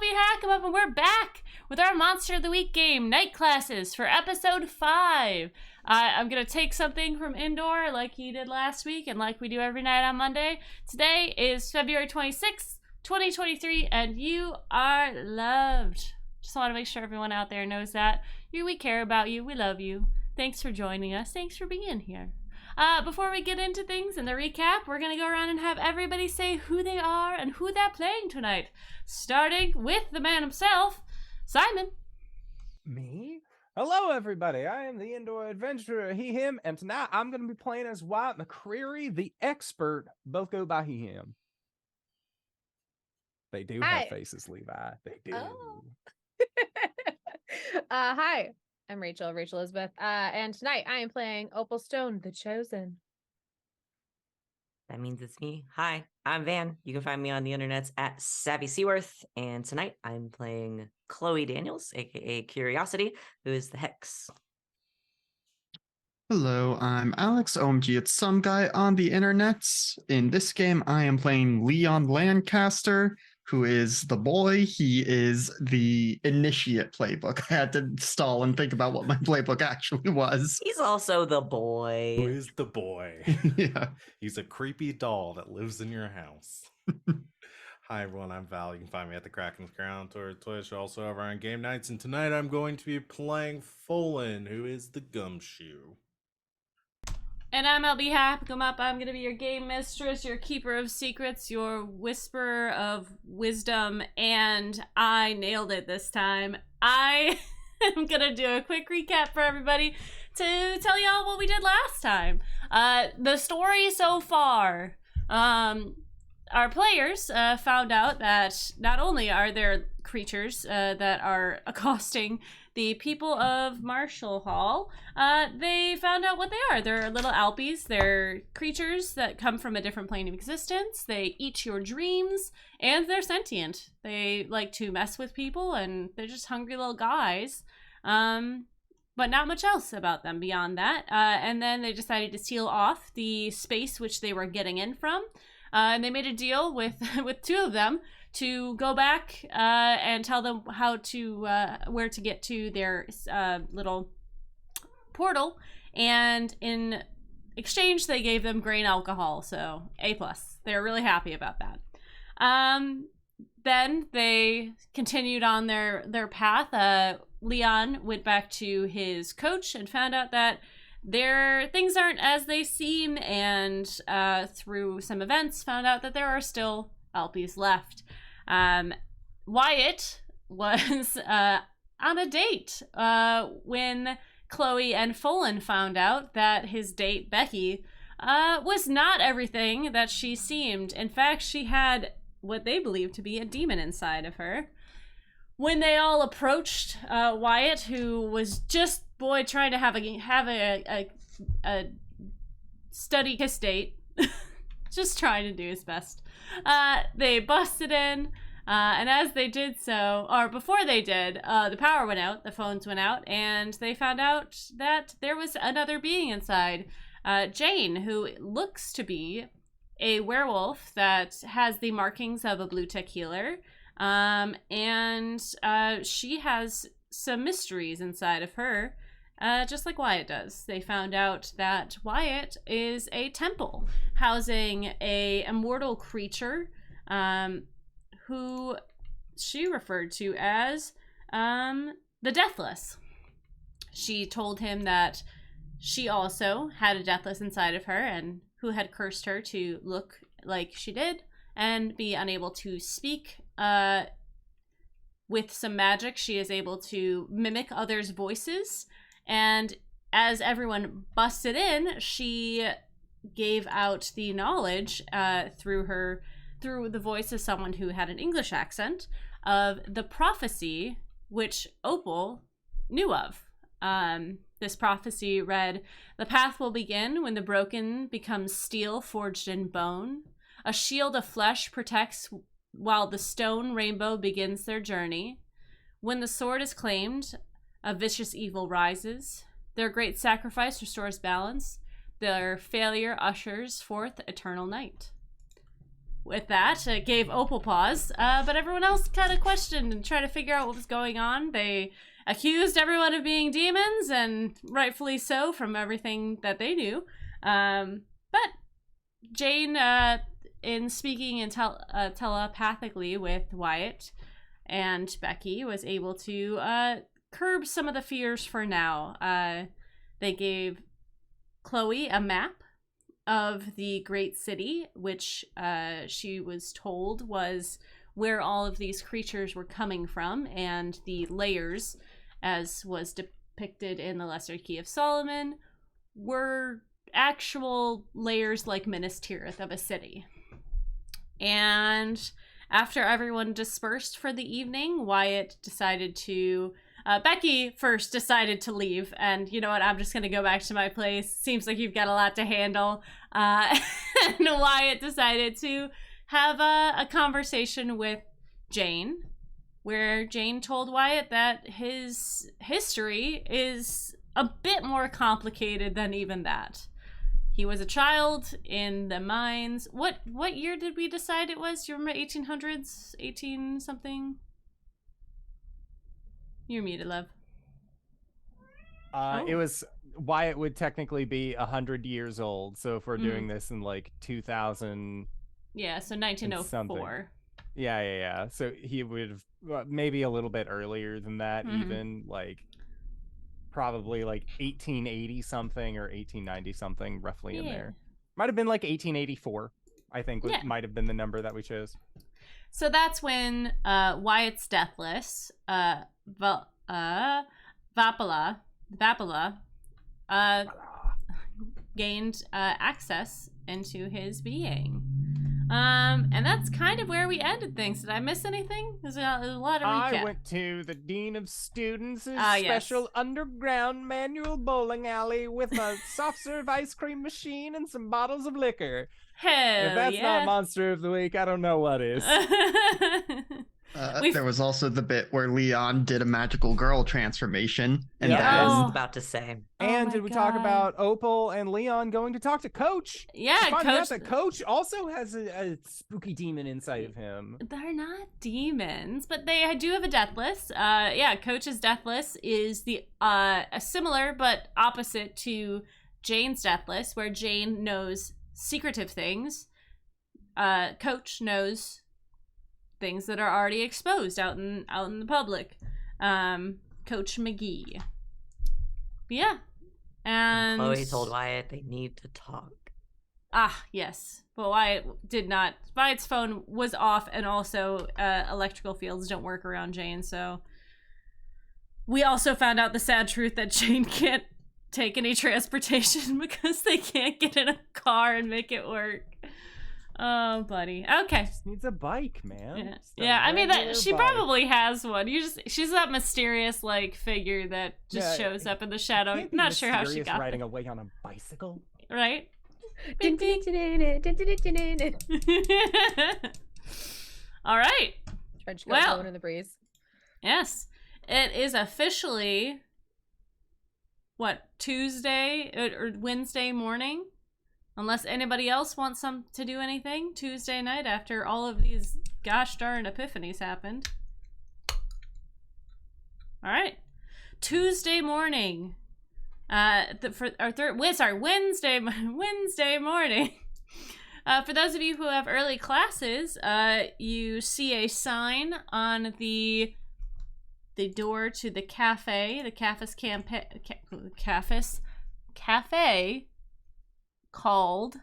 MotW Hack'em, and we're back with our Monster of the Week game, Night Classes, for episode 5. I'm gonna take something from Indoor like he did last week and like we do every night on Monday. Today is February 26th, 2023, and you are loved. Just want to make sure everyone out there knows that. We care about you, we love you. Thanks for joining us, thanks for being here. Before we get into things and the recap, we're gonna go around and have everybody say who they are and who they're playing tonight. Starting with the man himself, Simon. Me? Hello, everybody. I am the Indoor Adventurer, he, him, and tonight I'm gonna be playing as Wyatt McCreary, the expert. Both go by he, him. They do have faces, Levi. They do. Oh. Hi. I'm Rachel Elizabeth, and tonight I am playing Opal Stone, the Chosen. That means it's me. Hi, I'm Van. You can find me on the internets at Savvy Seaworth, and tonight I'm playing Chloe Daniels, aka Curiosity, who is the Hex. Hello, I'm Alex. OMG, it's some guy on the internets. In this game, I am playing Leon Lancaster, who is the boy. He is the initiate playbook. I had to stall and think about what my playbook actually was. He's also the boy. Who is the boy? Yeah. He's a creepy doll that lives in your house. Hi everyone, I'm Val. You can find me at the Kraken's Crown Twitch, also over on Game Nights, and tonight I'm going to be playing Folan, who is the Gumshoe. And I'm LB Hack'em. I'm gonna be your game mistress, your keeper of secrets, your whisperer of wisdom, and I nailed it this time. I am gonna do a quick recap for everybody to tell y'all what we did last time. The story so far, our players found out that not only are there creatures that are accosting the people of Marshall Hall, they found out what they are. They're little Alpies. They're creatures that come from a different plane of existence. They eat your dreams, and they're sentient. They like to mess with people, and they're just hungry little guys. But not much else about them beyond that. And then they decided to seal off the space which they were getting in from. And they made a deal with two of them to go back and tell them how to where to get to their little portal, and in exchange they gave them grain alcohol, so A+. They're really happy about that. Then they continued on their path. Leon went back to his coach and found out that their things aren't as they seem, and through some events found out that there are still Alpies left. Wyatt was on a date when Chloe and Folan found out that his date, Becky, was not everything that she seemed. In fact, she had what they believed to be a demon inside of her. When they all approached Wyatt, who was just trying to have a study kiss date, just trying to do his best, they busted in, and as they did so, or before they did, the power went out, the phones went out, and they found out that there was another being inside, Jane, who looks to be a werewolf that has the markings of a blue tech healer, and she has some mysteries inside of her, just like Wyatt does. They found out that Wyatt is a temple housing a immortal creature, who she referred to as the Deathless. She told him that she also had a Deathless inside of her, and who had cursed her to look like she did and be unable to speak. With some magic, she is able to mimic others' voices, and as everyone busted in, she gave out the knowledge through the voice of someone who had an English accent of the prophecy which Opal knew of. This prophecy read, "The path will begin when the broken becomes steel forged in bone. A shield of flesh protects while the stone rainbow begins their journey. When the sword is claimed, a vicious evil rises. Their great sacrifice restores balance. Their failure ushers forth eternal night." with that. It gave Opal pause, but everyone else kind of questioned and tried to figure out what was going on. They accused everyone of being demons, and rightfully so from everything that they knew. But Jane, in speaking and telepathically with Wyatt and Becky, was able to curb some of the fears for now. They gave Chloe a map of the great city, which she was told was where all of these creatures were coming from, and the layers, as was depicted in the Lesser Key of Solomon, were actual layers like Minas Tirith of a city. And after everyone dispersed for the evening, Wyatt decided to Becky first decided to leave, and you know what, I'm just gonna go back to my place. Seems like you've got a lot to handle. And Wyatt decided to have a conversation with Jane, where Jane told Wyatt that his history is a bit more complicated than even that. He was a child in the mines. What year did we decide it was? Do you remember 1800s? 18 something? You're muted, love. It was Wyatt would technically be 100 years old. So if we're doing this in like 2000, yeah, so 1904. Yeah. So he would have maybe a little bit earlier than that, even like probably like 1880 something or 1890 something, roughly in there. Might have been like 1884. I think might have been the number that we chose. So that's when Wyatt's Deathless, Vapala, gained access into his being. And that's kind of where we ended things. Did I miss anything? There's a lot of recap. I went to the Dean of Students' Yes. special underground manual bowling alley with a soft serve ice cream machine and some bottles of liquor. Hell If that's not Monster of the Week, I don't know what is. There was also the bit where Leon did a magical girl transformation. And Yeah, I then was about to say. And my did we talk God. about Opal and Leon going to talk to Coach? Yeah, Finding out Coach. that Coach also has a spooky demon inside of him. They're not demons, but they do have a Deathless. Coach's Deathless is a similar but opposite to Jane's Deathless, where Jane knows secretive things. Coach knows things that are already exposed out in the public. Coach McGee. Yeah. And Chloe told Wyatt they need to talk. Yes. But Wyatt did not. Wyatt's phone was off, and also electrical fields don't work around Jane, so we also found out the sad truth that Jane can't take any transportation because they can't get in a car and make it work. Oh, buddy. Okay. Just needs a bike, man. Yeah. I mean, regular that she bike. probably has one. She's that mysterious like figure that just Yeah, shows up in the shadow. Can't be Not sure how she mysterious got riding away on a bicycle. there. Right? All right. Trench coat Well. blowing in the breeze. Yes. It is officially Tuesday or Wednesday morning? Unless anybody else wants to do anything Tuesday night after all of these gosh darn epiphanies happened. All right. Tuesday morning. Wednesday morning. For those of you who have early classes, you see a sign on the door to the cafe, the cafe called,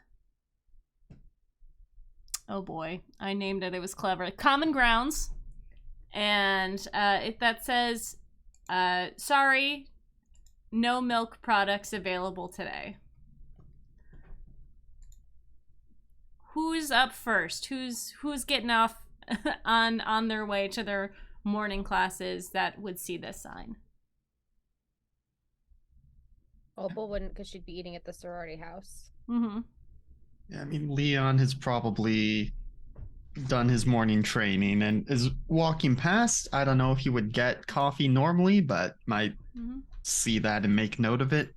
oh boy, I named it, it was clever, Common Grounds. And that says, sorry, no milk products available today. Who's up first? Who's getting off on their way to their morning classes that would see this sign? Opal wouldn't, because she'd be eating at the sorority house. Mm-hmm. Yeah, I mean, Leon has probably done his morning training and is walking past. I don't know if he would get coffee normally, but might see that and make note of it.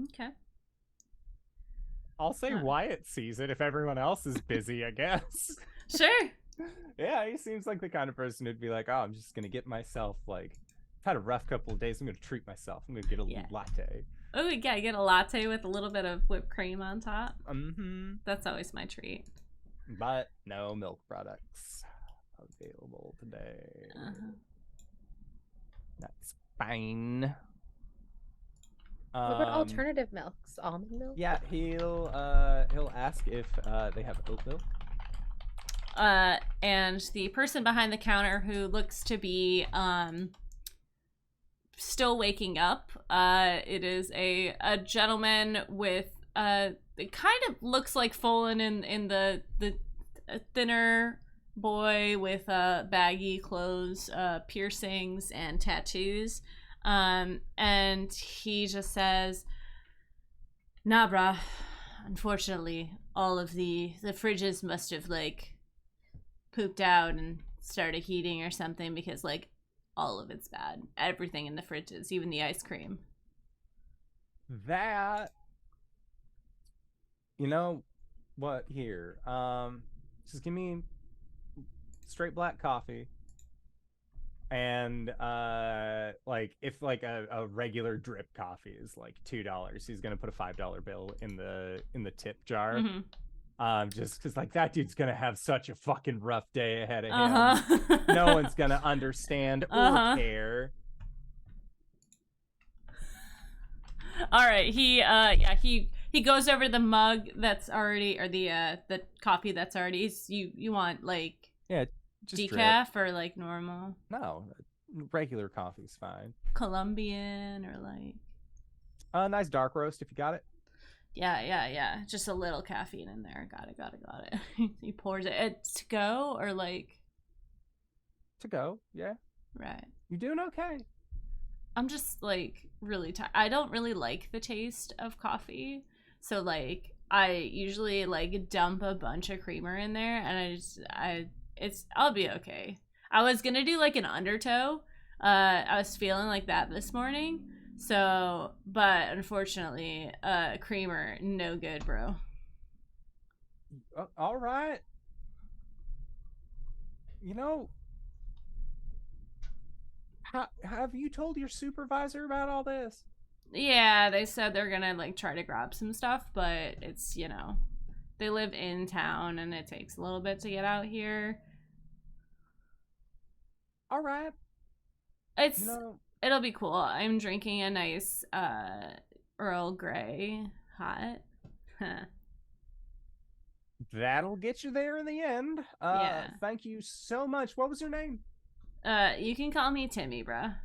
Okay. I'll say Huh. Wyatt sees it if everyone else is busy, I guess. Sure. Yeah, he seems like the kind of person who'd be like, oh, I'm just gonna get myself like, I've had a rough couple of days. I'm gonna treat myself. I'm gonna get a Yeah. latte. Oh, yeah, get a latte with a little bit of whipped cream on top. Mm-hmm. That's always my treat. But no milk products available today. Uh-huh. That's fine. What about alternative milks? Almond milk? Yeah, he'll ask if they have oat milk. And the person behind the counter who looks to be still waking up, it is a gentleman with it kind of looks like Folan in the thinner boy with baggy clothes, piercings and tattoos. And he just says, nah, brah, unfortunately all of the fridges must have like pooped out and started heating or something, because like all of it's bad. Everything in the fridges, even the ice cream. That, you know what, here, just give me straight black coffee, and like if like a regular drip coffee is like $2, he's gonna put a $5 bill in the tip jar. Mm-hmm. Just because like that dude's gonna have such a fucking rough day ahead of him. Uh-huh. No one's gonna understand or care. All right, he goes over to the mug that's already, or the coffee that's already. You want like Just decaf or like normal No, regular coffee's fine. Colombian or like Nice dark roast if you got it. yeah, just a little caffeine in there. Got it. He pours it. It's to go or like To go, yeah. right. You doing okay? I'm just like really tired. I don't really like the taste of coffee, so like I usually like dump a bunch of creamer in there, and I'll be okay. I was gonna do like an undertow. I was feeling like that this morning, so but unfortunately, creamer no good, bro. All right. You know, have you told your supervisor about all this? Yeah, they said they're gonna like try to grab some stuff, but it's, you know, they live in town and it takes a little bit to get out here. All right. It's You know, it'll be cool. I'm drinking a nice Earl Grey hot. that'll get you there in the end. Yeah. Thank you so much. What was your name? You can call me Timmy, bruh.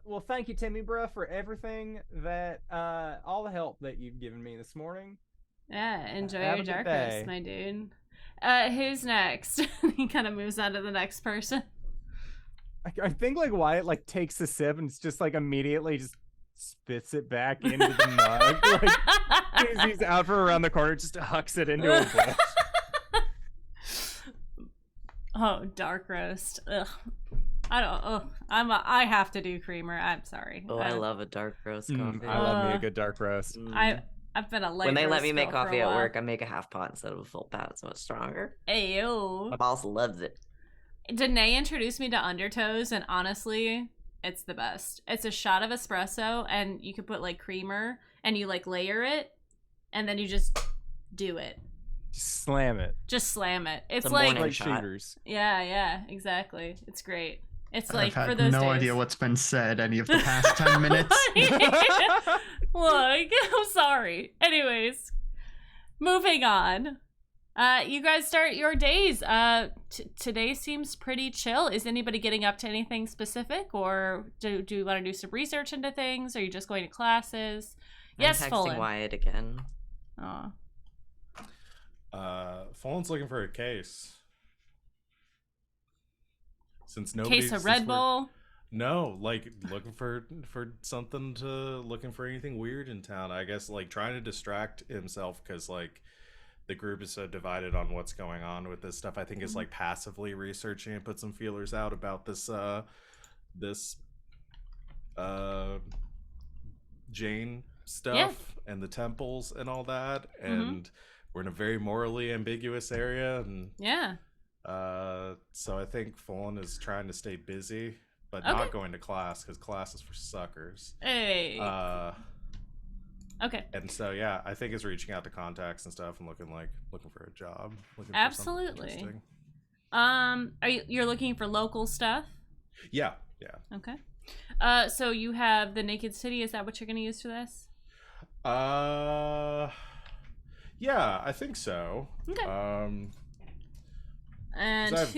Well, thank you, Timmy, bruh, for everything that, all the help that you've given me this morning. Yeah, enjoy Have your a good dark day. roast, my dude. Who's next? He kind of moves on to the next person. I think like Wyatt like takes a sip and it's just like immediately just spits it back into the mug. Like as he's out for around the corner, just hucks it into a bush. Oh, dark roast. Ugh. I don't. Oh, I have to do creamer. I'm sorry. Oh, I love a dark roast coffee. I love me a good dark roast. I've been a light When they let roast me make girl for a coffee at while. work, I make a half pot instead of a full pot. It's much stronger. Ayo. My boss loves it. Danae introduced me to undertows, and honestly, it's the best. It's a shot of espresso, and you can put like creamer, and you like layer it, and then you just do it. Just slam it. Just slam it. It's The like morning Like shot. shooters. yeah, exactly. It's great. It's like I've for had those no days. idea what's been said any of the past 10 minutes. Look, I'm sorry. Anyways, moving on. You guys start your days. Today seems pretty chill. Is anybody getting up to anything specific, or do you want to do some research into things? Or are you just going to classes? Yes, I'm texting Fulton. Wyatt again. Oh. Fallen's looking for a case. Since Case of Red Bull. No, like looking for something looking for anything weird in town. I guess like trying to distract himself because like the group is so divided on what's going on with this stuff. I think it's like passively researching and put some feelers out about this Jane stuff and the temples and all that, and we're in a very morally ambiguous area, and so I think Fullen is trying to stay busy, but not going to class because class is for suckers. Hey. Okay. And so yeah, I think it's reaching out to contacts and stuff and looking for a job. Absolutely. You're looking for local stuff? Yeah. Okay. So you have the Naked City. Is that what you're going to use for this? Yeah, I think so. Okay. And I have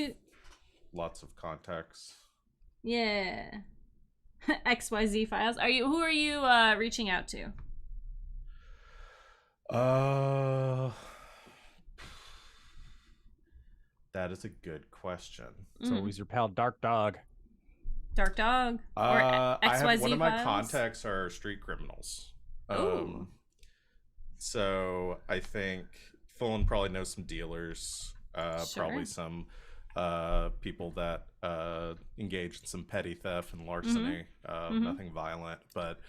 lots of contacts. Yeah. XYZ files. Who are you reaching out to? That is a good question. It's always your pal Dark Dog. Dark Dog? Or I XYZ have one of my files? contacts are street criminals. Ooh. So I think Fullen probably knows some dealers, probably some people that engage in some petty theft and larceny, nothing violent, but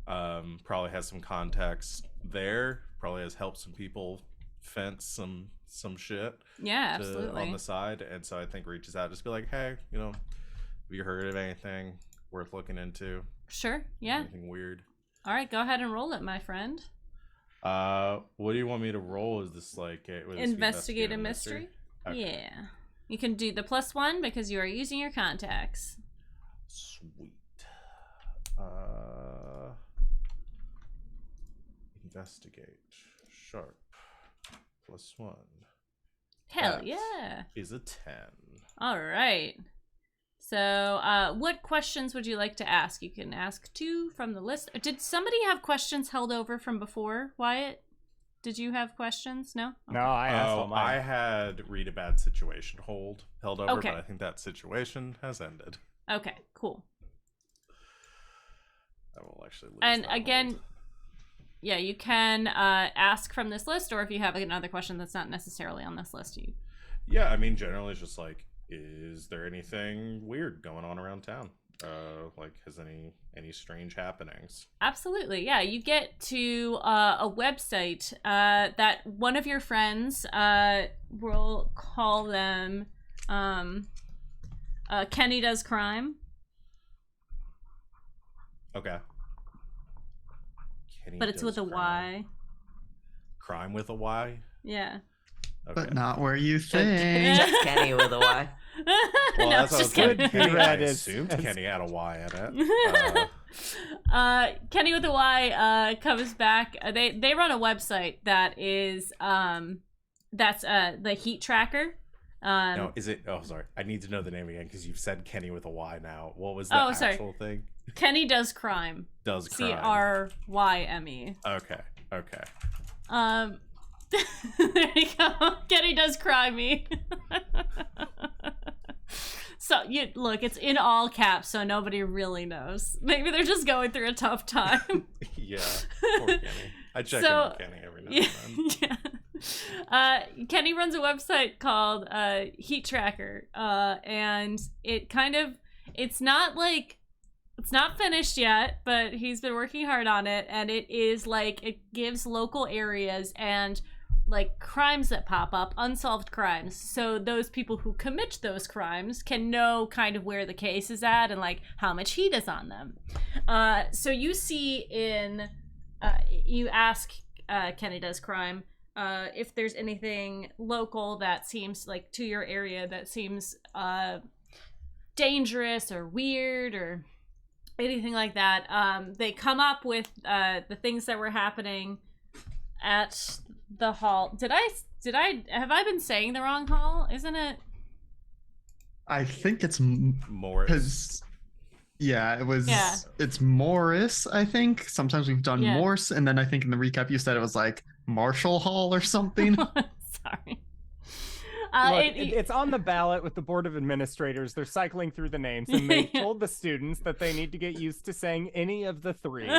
probably has some contacts there, probably has helped some people fence some shit absolutely on the side, and so I think reaches out, just be like, hey, have you heard of anything worth looking into? Sure. Yeah. Anything weird? All right, go ahead and roll it, my friend. What do you want me to roll? Is this like investigate a mystery? Okay. Yeah. You can do the +1 because you are using your contacts. Sweet. Investigate. Sharp. +1. Hell That yeah. Is a 10. All right. So, what questions would you like to ask? You can ask 2 from the list. Did somebody have questions held over from before, Wyatt? Did you have questions? No? No, I asked all mine. I had read a bad situation held over, Okay. but I think that situation has ended. Okay, cool. I will actually lose And that again, hold. yeah, you can ask from this list, or if you have another question that's not necessarily on this list, you... Yeah, I mean, generally it's just like, is there anything weird going on around town? Like, has any strange happenings? Absolutely, yeah. You get to a website that one of your friends, we'll call them Kenny Does Crime. Okay. Kenny But it's Does with a Crime. Y. Crime with a Y? Yeah. Okay. But not where you think. Just Kenny with a Y. Well, no, that's it's what just Kenny, kidding. Kenny, I Read is- assumed as- Kenny had a Y in it. Kenny with a Y comes back. They run a website that is that's the heat tracker. No, is it? Oh, sorry. I need to know the name again because you've said Kenny with a Y now. What was the actual thing? Kenny Does Crime. Does crime. CRYME. Okay. Okay. There you go. Kenny Does Crime. So you look, it's in all caps, so nobody really knows. Maybe they're just going through a tough time. Yeah. Poor Kenny. I check in with Kenny every now and then. Yeah. Kenny runs a website called Heat Tracker, and it's not finished yet, but he's been working hard on it, and it gives local areas and like crimes that pop up, unsolved crimes, so those people who commit those crimes can know kind of where the case is at and like how much heat is on them. So you see you ask Kenny Does Crime if there's anything local that seems like to your area that seems dangerous or weird or anything like that. They come up with the things that were happening at the hall. Have I been saying the wrong hall? Isn't it? I think it's Morris. because yeah, it was. Yeah. It's Morris. I think sometimes we've done Yeah. Morse, and then I think in the recap you said it was like Marshall Hall or something. Sorry. Look, it's on the ballot with the Board of Administrators. They're cycling through the names, and they Yeah. told the students that they need to get used to saying any of the 3.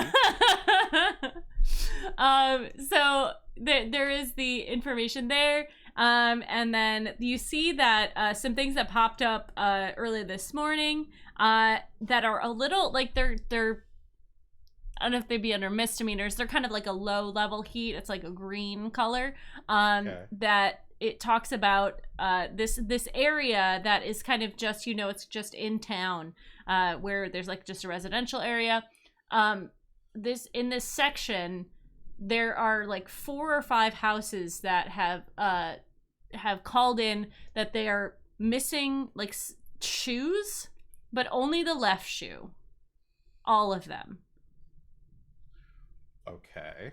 So there is the information there, and then you see that some things that popped up earlier this morning that are a little like they're I don't know if they'd be under misdemeanors. They're kind of like a low level heat. It's like a green color. Okay. That it talks about this area that is kind of just, it's just in town, where there's like just a residential area. In this section, there are like 4 or 5 houses that have called in that they are missing like shoes, but only the left shoe. All of them. Okay.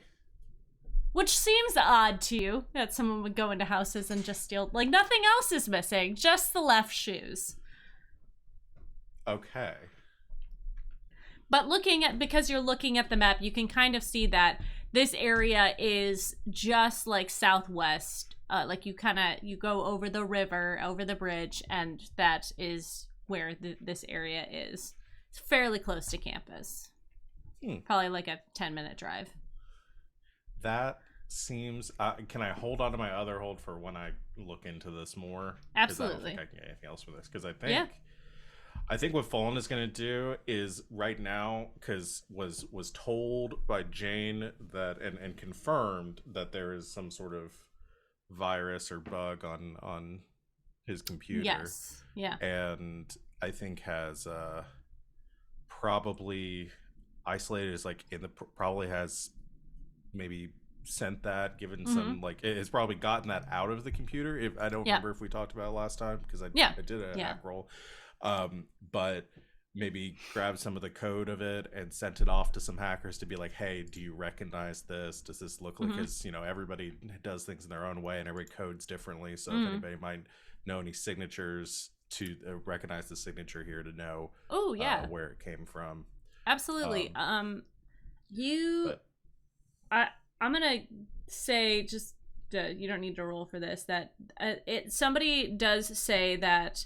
Which seems odd to you, that someone would go into houses and just steal, like nothing else is missing, just the left shoes. Okay. But because you're looking at the map, you can kind of see that this area is just like southwest. Like you go over the river, over the bridge, and that is where this area is. It's fairly close to campus. Probably like a 10-minute drive. That seems... can I hold on to my other hold for when I look into this more? Absolutely. I don't think I can get anything else for this. Because I think what Fallen is going to do is right now, because was told by Jane that and confirmed that there is some sort of virus or bug on his computer. Yes. Yeah. And I think has probably isolated is like probably has maybe sent that, given some like it's probably gotten that out of the computer. If I don't remember if we talked about it last time, because I did a hack roll. But maybe grabbed some of the code of it and sent it off to some hackers to be like, hey, do you recognize this? Does this look like, because everybody does things in their own way and everybody codes differently. So if anybody might know any signatures, to recognize the signature here to know where it came from. Absolutely. I'm gonna say, just you don't need to roll for this, that somebody does say that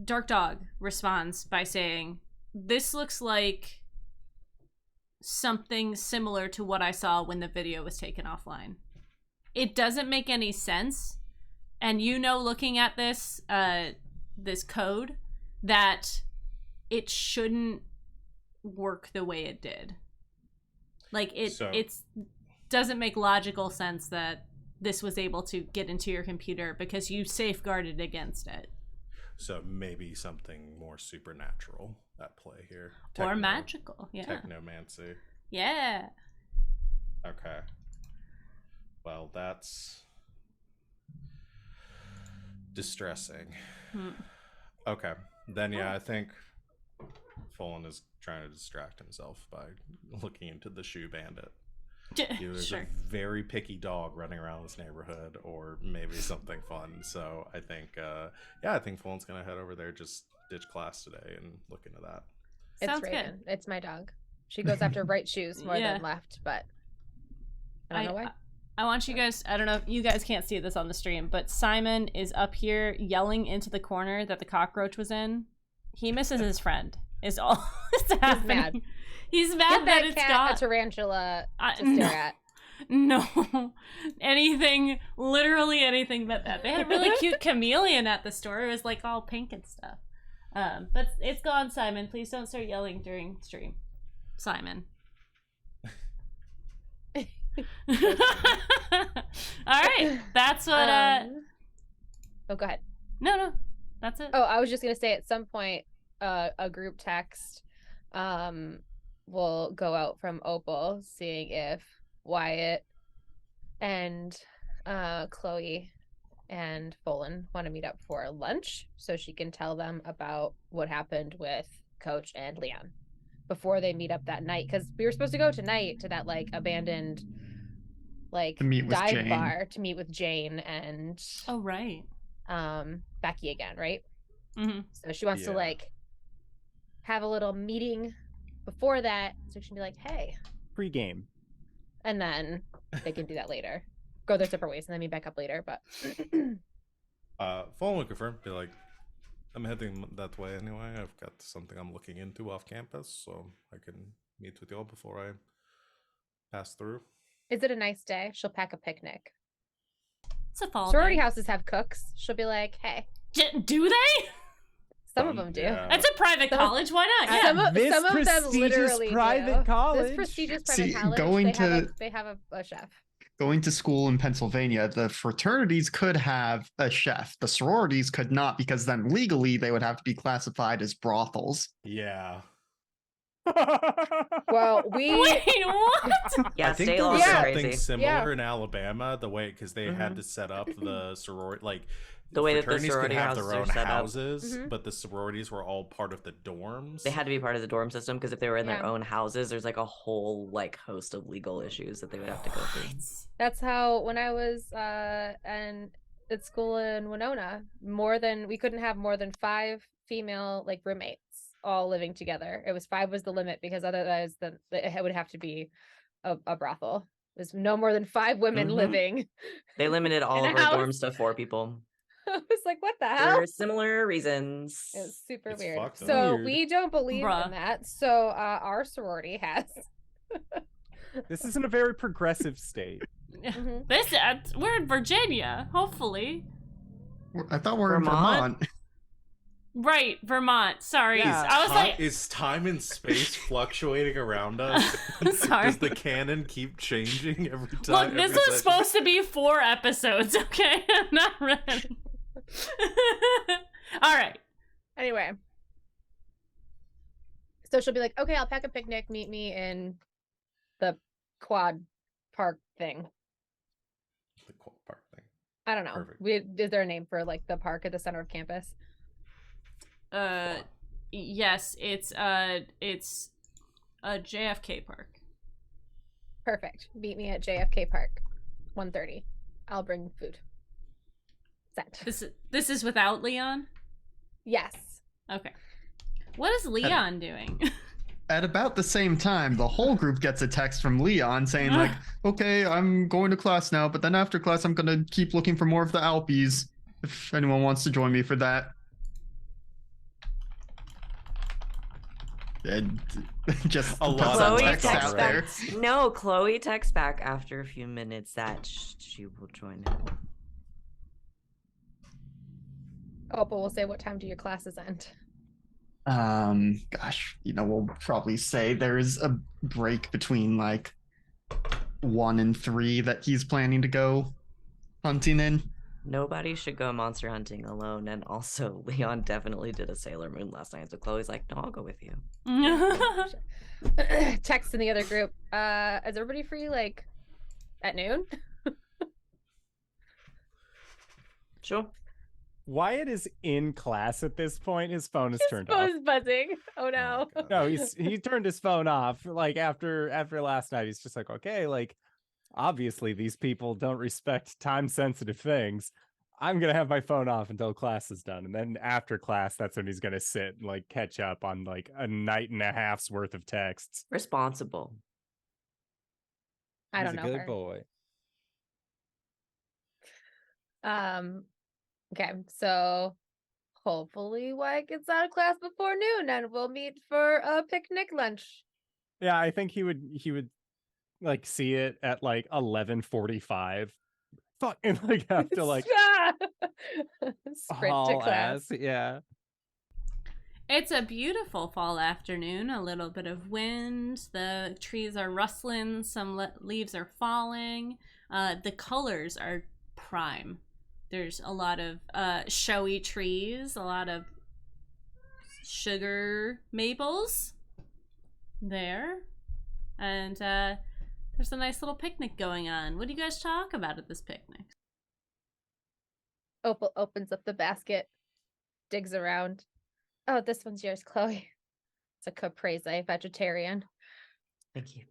Dark Dog responds by saying, this looks like something similar to what I saw when the video was taken offline. It doesn't make any sense, and looking at this this code, that it shouldn't work the way it did. Like it doesn't make logical sense that this was able to get into your computer because you safeguarded against it. So maybe something more supernatural at play here. Or magical, yeah. Technomancy. Yeah. Okay. Well, that's distressing. Okay. Then, I think Fallen is trying to distract himself by looking into the shoe bandit. There's a very picky dog running around this neighborhood, or maybe something fun. So I think, I think Fallen's gonna head over there, just ditch class today and look into that. It's Raven. It's my dog. She goes after right shoes more than left, but I don't know why. I want you guys, I don't know if you guys can't see this on the stream, but Simon is up here yelling into the corner that the cockroach was in. He misses his friend, is all that's happening. He's mad that it's got a tarantula to stare at. No, literally anything but that. They had a really cute chameleon at the store. It was like all pink and stuff. But it's gone, Simon. Please don't start yelling during stream. Simon. All right, that's what. Oh, go ahead. No, that's it. Oh, I was just gonna say at some point, a group text, will go out from Opal, seeing if Wyatt and Chloe and Folan want to meet up for lunch, so she can tell them about what happened with Coach and Leon before they meet up that night. Because we were supposed to go tonight to that like abandoned dive bar to meet with Jane and Becky again, right? So she wants to have a little meeting before that, so she can be like, hey, pre-game, and then they can do that later, go their separate ways, and then meet back up later. But Fallen will confirm, be like, I'm heading that way anyway. I've got something I'm looking into off campus, so I can meet with y'all before I pass through. Is it a nice day? She'll pack a picnic. It's a fall sorority day. Houses have cooks. She'll be like, hey, do they? Some of them do. Yeah. It's a private college. Why not? Yeah. Some of This them prestigious literally private do. college. This prestigious See, private college, going they have a chef. Going to school in Pennsylvania, the fraternities could have a chef. The sororities could not, because then legally they would have to be classified as brothels. Yeah. Well, Wait, what? Yeah, I think state there laws was Yeah. are something crazy. similar Yeah. in Alabama, the way because they had to set up the sorority, like The way that the fraternities sorority could have houses their are own set up. houses, Mhm. but the sororities were all part of the dorms. They had to be part of the dorm system because if they were in their Yeah. own houses, there's like a whole like host of legal issues that they would have to go through. That's how when I was and at school in Winona, we couldn't have more than 5 female like roommates all living together. It was 5 was the limit because otherwise it would have to be a brothel. There's no more than 5 women Mhm. living. They limited all In of a our house. dorms to 4 people I was like, what the hell? for similar reasons. It was super It's weird. fucked up. So Weird. we don't believe Bruh. in that. So our sorority has. This isn't a very progressive state. Mhm. We're in Virginia, hopefully. I thought we were in Vermont? Vermont. Right, Vermont. Sorry. Yeah. I was like, Is time and space fluctuating around us? Sorry. Does the canon keep changing every time? look, this every was session? supposed to be 4 episodes, okay? I'm not ready. All right. Anyway. So she'll be like, okay, I'll pack a picnic, meet me in the quad park thing. The quad park thing. I don't know. Perfect. Is there a name for like the park at the center of campus? Yes, it's a JFK Park. Perfect. Meet me at JFK Park, 1:30. I'll bring food. Sent. This is without Leon? Yes. Okay. What is Leon doing? At about the same time, the whole group gets a text from Leon saying, like, okay, I'm going to class now, but then after class, I'm going to keep looking for more of the Alpies if anyone wants to join me for that. And just A puts lot that of Chloe text texts out back. there. No, Chloe texts back after a few minutes that she will join him. Oh, but we'll say what time do your classes end? Gosh, we'll probably say there's a break between like 1 and 3 that he's planning to go hunting in. Nobody should go monster hunting alone. And also, Leon definitely did a Sailor Moon last night. So Chloe's like, no, I'll go with you. Text in the other group. Is everybody free like at noon? Sure. Wyatt is in class at this point. His phone is turned His off. phone's buzzing. Oh no. God. No, he turned his phone off. Like after last night, he's just like, okay, like obviously these people don't respect time sensitive things. I'm gonna have my phone off until class is done, and then after class, that's when he's gonna sit and like catch up on like a night and a half's worth of texts. Responsible. I don't He's know a good her. boy. Okay, so hopefully Wyatt gets out of class before noon and we'll meet for a picnic lunch. Yeah, I think he would like see it at like 11:45. Fuck, and like have to like sprint to haul class. ass. Yeah. It's a beautiful fall afternoon. A little bit of wind. The trees are rustling. Some leaves are falling. The colors are prime. There's a lot of showy trees, a lot of sugar maples there. And there's a nice little picnic going on. What do you guys talk about at this picnic? Opal opens up the basket, digs around. Oh, this one's yours, Chloe. It's a caprese vegetarian. Thank you.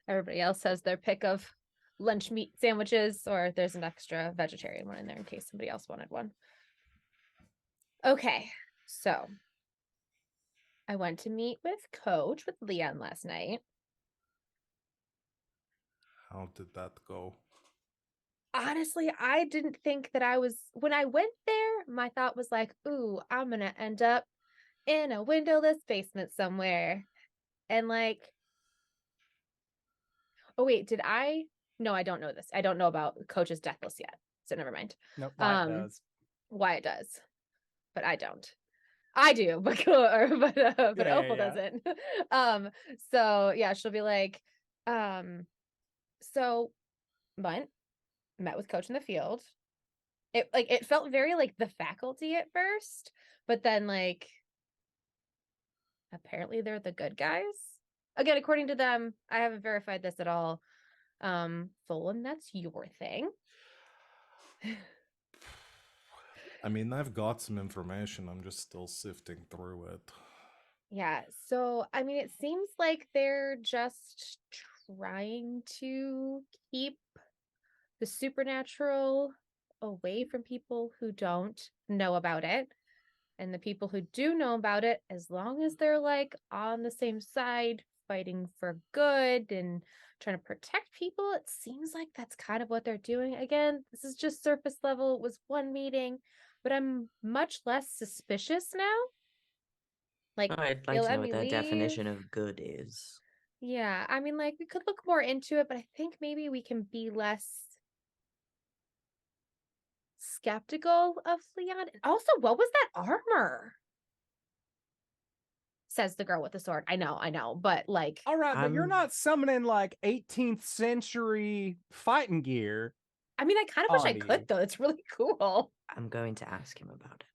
Everybody else has their pick of lunch meat sandwiches, or there's an extra vegetarian one in there in case somebody else wanted one. Okay, so I went to meet with Coach with Leon last night. How did that go? Honestly, I didn't think that when I went there, my thought was like, ooh, I'm gonna end up in a windowless basement somewhere. And like, oh wait, no, I don't know this. I don't know about Coach's death list yet. So never mind. Nope. Wyatt Um, does. Why it does, but I don't. I do, but Yeah, Opal yeah. doesn't. So yeah, she'll be like, so Bunt met with coach in the field. It felt very like the faculty at first, but then like apparently they're the good guys. Again, according to them, I haven't verified this at all. Folan, that's your thing. I mean, I've got some information. I'm just still sifting through it. Yeah, so I mean, it seems like they're just trying to keep the supernatural away from people who don't know about it. And the people who do know about it, as long as they're like on the same side, fighting for good and trying to protect people, it seems like that's kind of what they're doing. Again, this is just surface level. It was one meeting, but I'm much less suspicious now. Like, Oh, I'd they like to let know what me that leave. definition of good is. Yeah, I mean, like, we could look more into it, but I think maybe we can be less skeptical of Leon. And also, what was that armor? Says the girl with the sword. I know, but like, All right, but you're I'm- not summoning like 18th century fighting gear. I mean, I kind of wish I on could you. though. It's really cool. I'm going to ask him about it.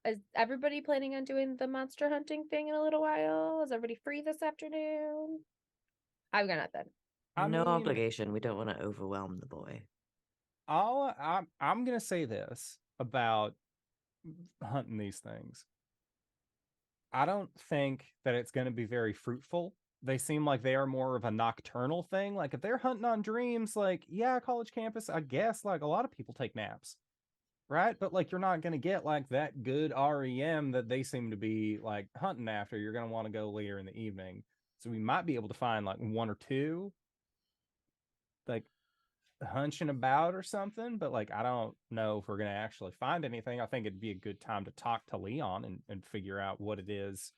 Is everybody planning on doing the monster hunting thing in a little while? Is everybody free this afternoon? I've got nothing. I No mean, obligation. We don't want to overwhelm the boy. I'm gonna say this about hunting these things. I don't think that it's gonna be very fruitful. They seem like they are more of a nocturnal thing. Like if they're hunting on dreams, like yeah, college campus, I guess like a lot of people take naps. Right? But like you're not gonna get like that good REM that they seem to be like hunting after. You're gonna want to go later in the evening. So we might be able to find like one or two like hunching about or something, but like I don't know if we're gonna actually find anything. I think it'd be a good time to talk to Leon and figure out what it is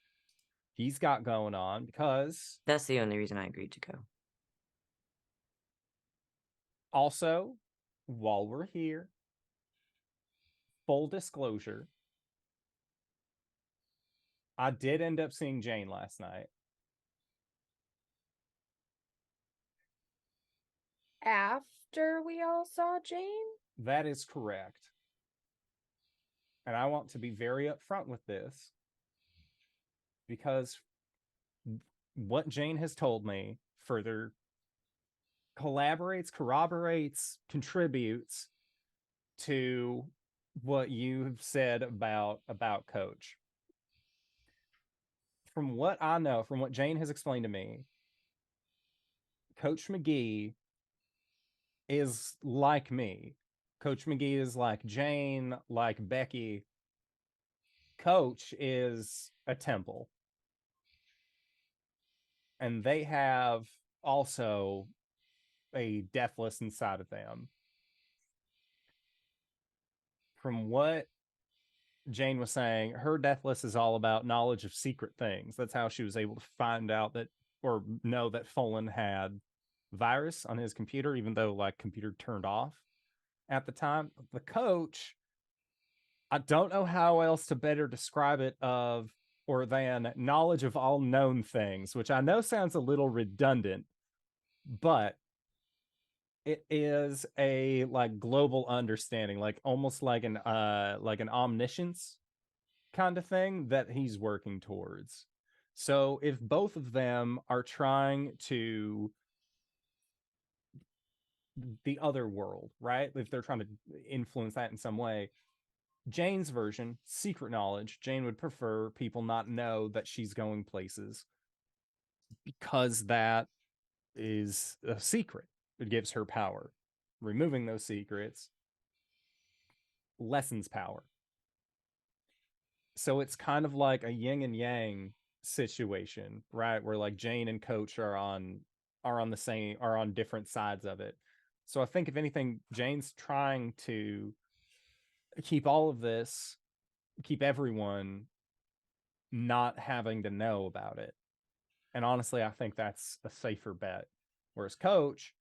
he's got going on, because That's the only reason I agreed to go. also, while we're here, full disclosure, I did end up seeing Jane last night. After we all saw Jane? That is correct. And I want to be very upfront with this, because what Jane has told me further corroborates, contributes to what you've said about Coach. From what I know, from what Jane has explained to me, Coach McGee is like me. Coach McGee is like Jane, like Becky. Coach is a temple. And they have also a deathless inside of them. From what Jane was saying, her deathless is all about knowledge of secret things. That's how she was able to find out that, or know that Folan had virus on his computer, even though like computer turned off at the time. The coach, I don't know how else to better describe it of or than knowledge of all known things, which I know sounds a little redundant, but it is a like global understanding, like almost like an omniscience kind of thing that he's working towards. So if both of them are trying to the other world, right? If they're trying to influence that in some way, Jane's version, secret knowledge, Jane would prefer people not know that she's going places because that is a secret. It gives her power. Removing those secrets lessens power. So it's kind of like a yin and yang situation, right? Where like Jane and Coach are on different sides of it. So I think if anything, Jane's trying to keep all of this, keep everyone not having to know about it. And honestly, I think that's a safer bet. Whereas Coach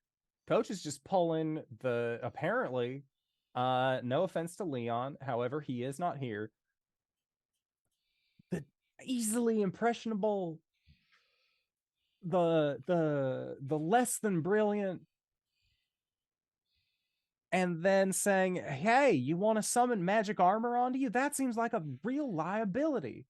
is just pulling the apparently, no offense to Leon, however, he is not here. easily impressionable, the less than brilliant, and then saying, hey, you want to summon magic armor onto you? That seems like a real liability.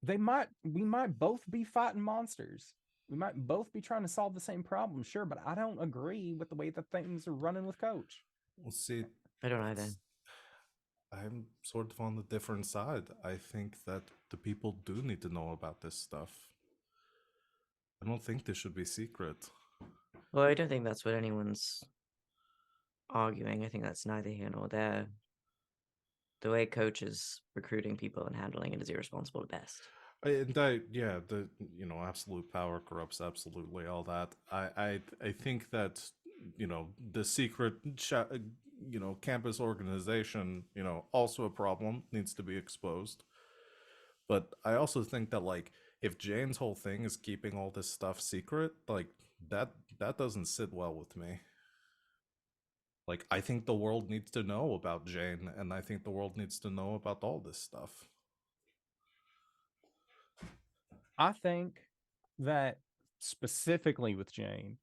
We might both be fighting monsters. We might both be trying to solve the same problem, sure, but I don't agree with the way that things are running with Coach. We'll see. I don't either. I'm sort of on the different side. I think that the people do need to know about this stuff. I don't think this should be secret. Well, I don't think that's what anyone's arguing. I think that's neither here nor there. The way Coach is recruiting people and handling it is irresponsible at best. Absolute power corrupts absolutely all that. I think that the secret campus organization also a problem, needs to be exposed. But I also think that if Jane's whole thing is keeping all this stuff secret, that doesn't sit well with me. I think the world needs to know about Jane, and I think the world needs to know about all this stuff. I think that specifically with Jane,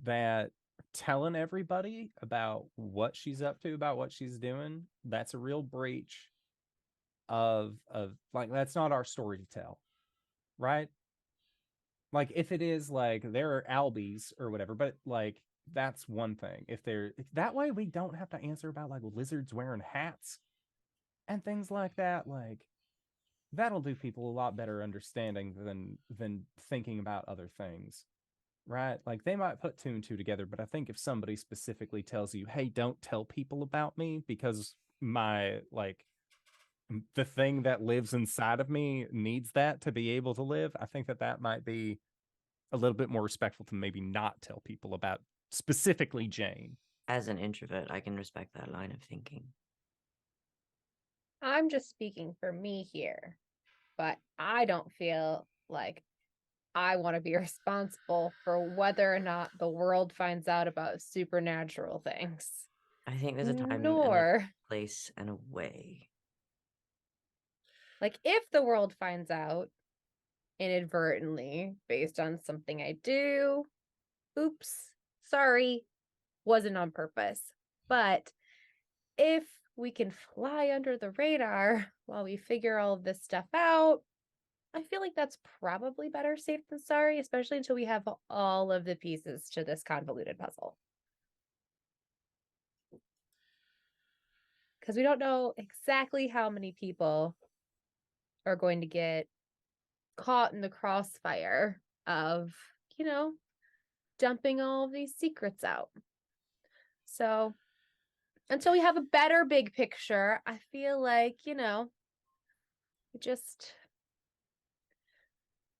that telling everybody about what she's up to, about what she's doing, that's a real breach of that's not our story to tell, right? If it is there are Albies or whatever, but that's one thing. If that way, we don't have to answer about lizards wearing hats and things like that. That'll do people a lot better understanding than thinking about other things, right? They might put two and two together, but I think if somebody specifically tells you, hey, don't tell people about me because my the thing that lives inside of me needs that to be able to live, I think that might be a little bit more respectful to maybe not tell people about specifically Jane. As an introvert, I can respect that line of thinking. I'm just speaking for me here, but I don't feel like I want to be responsible for whether or not the world finds out about supernatural things. I think there's a time and Nor, a place and a way. if the world finds out inadvertently based on something I do, oops, sorry, wasn't on purpose. But if we can fly under the radar while we figure all of this stuff out, I feel like that's probably better safe than sorry, especially until we have all of the pieces to this convoluted puzzle. Because we don't know exactly how many people are going to get caught in the crossfire of, dumping all of these secrets out. So until we have a better big picture, I feel like, we just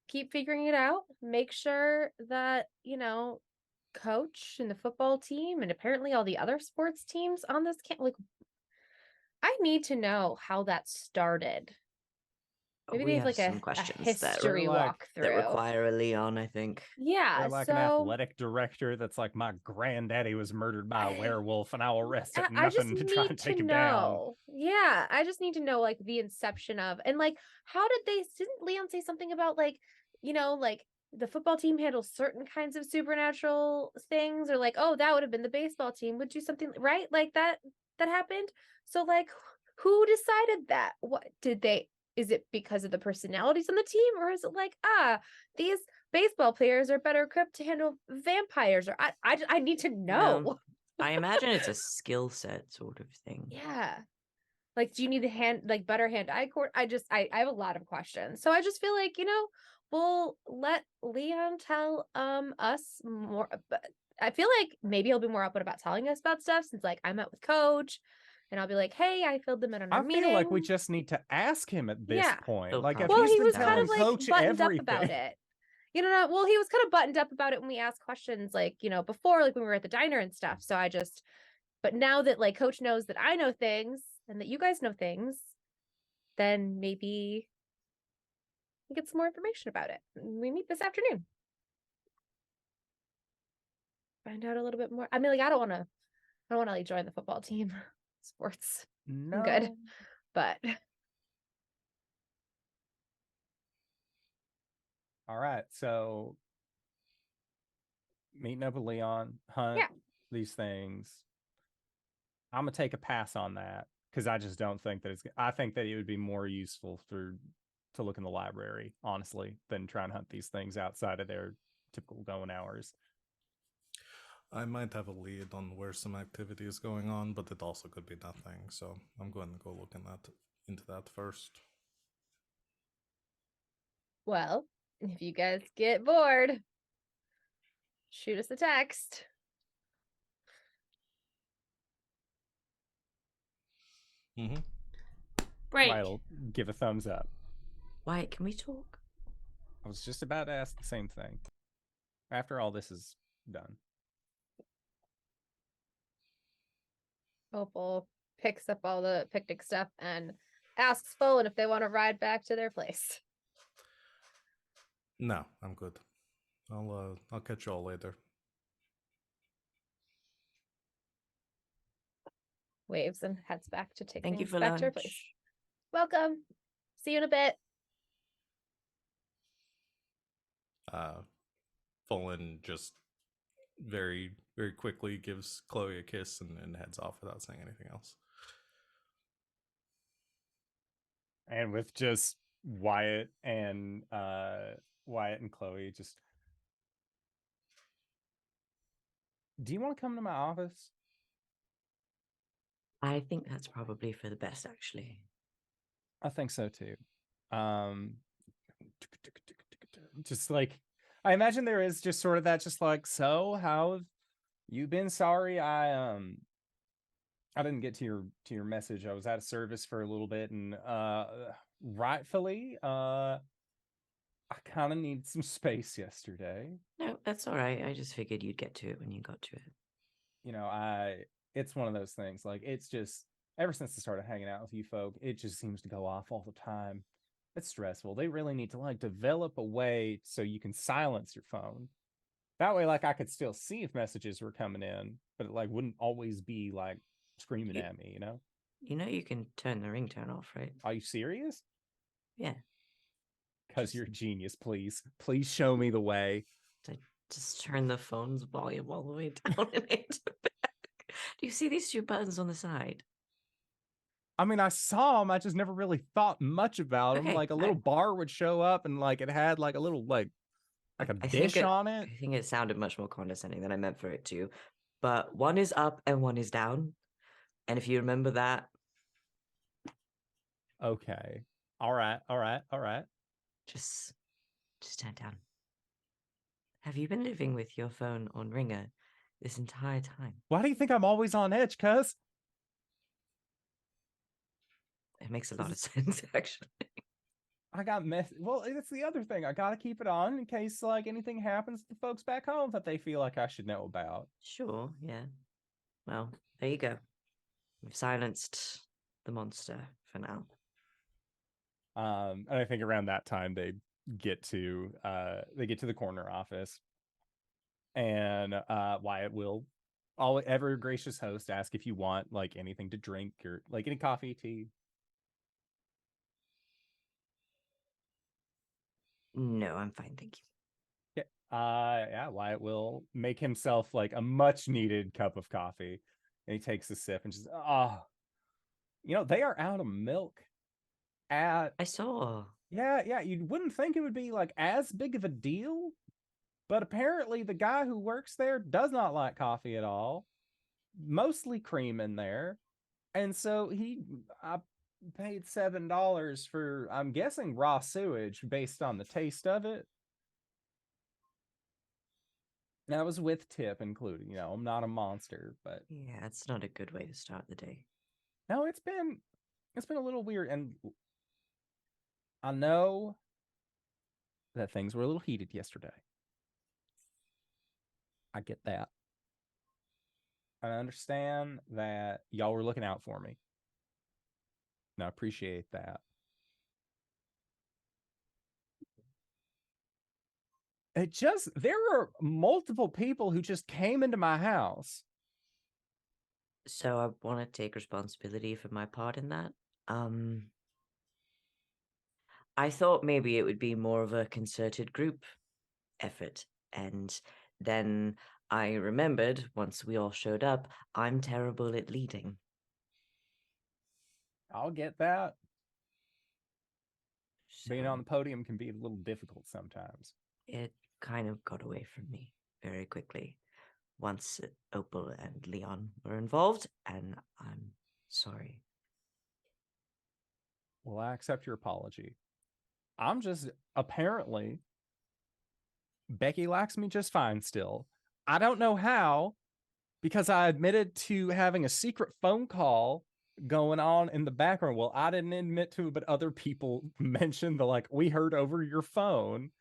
keep figuring it out. Make sure that, Coach and the football team and apparently all the other sports teams on this camp, I need to know how that started. Maybe We they have have some a questions history walkthrough that require a Leon, I think. Yeah, They're an athletic director that's my granddaddy was murdered by a werewolf and I'll arrest it. Nothing to try and take him down. Yeah, I just need to know the inception of, and how didn't Leon say something about the football team handles certain kinds of supernatural things, or oh, that would have been the baseball team would do something, right? That happened. So who decided that? What did they? Is it because of the personalities on the team, or is it these baseball players are better equipped to handle vampires? Or I need to know. No, I imagine it's a skill set sort of thing. Yeah. Do you need the better hand-eye coordination? I have a lot of questions. So I just feel we'll let Leon tell us more. But I feel like maybe he'll be more open about telling us about stuff since I met with Coach. And I'll be like, hey, I filled them in on our meeting. I feel like we just need to ask him at this point. Well, if he he's was been kind of telling Coach buttoned everything. up about it. He was kind of buttoned up about it when we asked questions before, when we were at the diner and stuff. So but now that Coach knows that I know things and that you guys know things, then maybe we get some more information about it. We meet this afternoon. Find out a little bit more. I mean, I don't want to join the football team. Sports. No. I'm good. But All right, so meeting up with Leon, hunt Yeah. these things. I'm gonna take a pass on that because I just don't think that it's. I think that it would be more useful to look in the library, honestly, than try and hunt these things outside of their typical going hours. I might have a lead on where some activity is going on, but it also could be nothing. So I'm going to go look into that first. Well, if you guys get bored, shoot us a text. Mm-hmm. Break. Wyatt'll give a thumbs up. Wyatt, can we talk? I was just about to ask the same thing. After all this is done. Opal picks up all the picnic stuff and asks Folan if they want to ride back to their place. No, I'm good. I'll catch you all later. Waves and heads back to take Thank you things for back lunch. to her place. Welcome. See you in a bit. Folan just very, very quickly gives Chloe a kiss and heads off without saying anything else. And with just Wyatt and Chloe just, do you want to come to my office? I think that's probably for the best, actually. I think so too. Just like, I imagine there is just sort of that, just like, so how have you been? Sorry, I didn't get to your message. I was out of service for a little bit, and rightfully, I kind of need some space yesterday. No, that's all right. I just figured you'd get to it when you got to it. You know, it's one of those things. Like, it's just ever since I started hanging out with you folk, it just seems to go off all the time. It's stressful. They really need to like develop a way so you can silence your phone. That way, like, I could still see if messages were coming in, but it like wouldn't always be like screaming at me, you know? You know you can turn the ringtone off, right? Are you serious? Yeah. Because you're a genius, please. Please show me the way. Just turn the phone's volume all the way down and into back. Do you see these two buttons on the side? I mean, I saw them. I just never really thought much about them. Okay, Like a little bar would show up, and like it had like a little like a dish on it. I think it sounded much more condescending than I meant for it to. But one is up and one is down. And if you remember that, Okay. All right. just turn it down. Have you been living with your phone on ringer this entire time? Why do you think I'm always on edge, cuz? It makes a lot of sense, actually. I got well, it's the other thing. I gotta keep it on in case like anything happens to folks back home that they feel like I should know about. Sure, yeah. Well, there you go. We've silenced the monster for now. And I think around that time they get to the corner office, and Wyatt will, ever gracious host, ask if you want like anything to drink or like any coffee, tea. No, I'm fine, thank you. Yeah, Wyatt will make himself like a much needed cup of coffee, and he takes a sip and just, they are out of milk at. I saw. Yeah, you wouldn't think it would be like as big of a deal, but apparently the guy who works there does not like coffee at all. Mostly cream in there. And so I paid $7 for, I'm guessing, raw sewage based on the taste of it. That was with tip included. You know, I'm not a monster, but Yeah, it's not a good way to start the day. no, it's been a little weird, and I know that things were a little heated yesterday. I get that. I understand that y'all were looking out for me. And I appreciate that. There were multiple people who just came into my house. So I want to take responsibility for my part in that. I thought maybe it would be more of a concerted group effort. And then I remembered once we all showed up, I'm terrible at leading. I'll get that. So Being on the podium can be a little difficult sometimes. it kind of got away from me very quickly once Opal and Leon were involved, and I'm sorry. Well, I accept your apology. I'm just apparently Becky likes me just fine still. I don't know how, because I admitted to having a secret phone call going on in the background. Well, I didn't admit to it, but other people mentioned the like, we heard over your phone.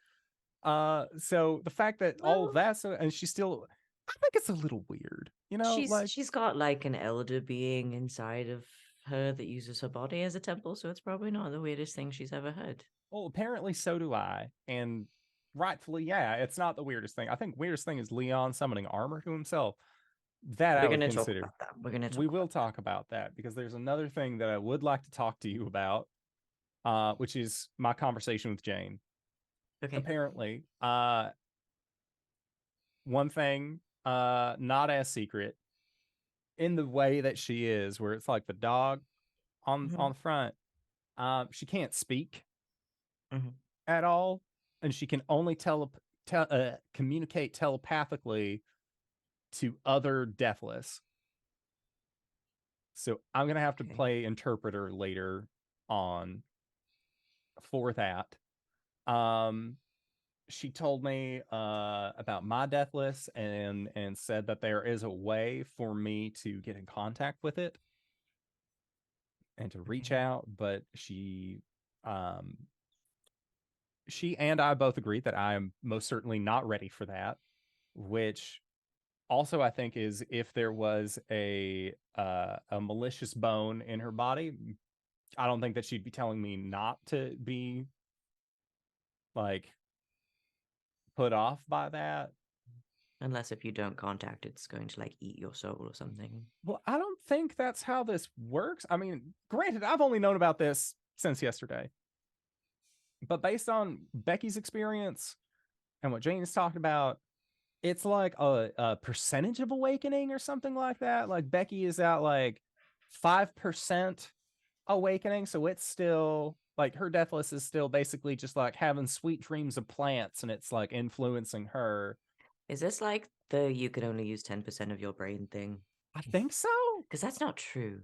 So the fact that all Well, that, so and she still, I think it's a little weird, you know, like she's got like an elder being inside of her that uses her body as a temple, so it's probably not the weirdest thing she's ever heard. well, apparently so do I, and rightfully, yeah, it's not the weirdest thing. I think weirdest thing is Leon summoning armor to himself. That I We're would gonna talk consider. about that. We're gonna talk We will about that. talk about that because there's another thing that I would like to talk to you about, which is my conversation with Jane. Okay. Apparently, one thing, not as secret, in the way that she is, where it's like the dog on Mhm. on the front. She can't speak Mhm. at all, and she can only communicate telepathically to other deathless. So I'm gonna have to Okay. play interpreter later on for that. Um, she told me about my deathless and said that there is a way for me to get in contact with it and to reach Okay. out, but she and I both agree that I am most certainly not ready for that, which also I think is if there was a malicious bone in her body, I don't think that she'd be telling me not to be like put off by that. Unless if you don't contact, it's going to like eat your soul or something. Well, I don't think that's how this works. I mean, granted, I've only known about this since yesterday, but based on Becky's experience and what Jane's talked about, it's like a percentage of awakening or something like that. Like Becky is at like 5% awakening, so it's still like her deathless is still basically just like having sweet dreams of plants, and it's like influencing her. Is this like the you could only use 10% of your brain thing? I think so, Because that's not true.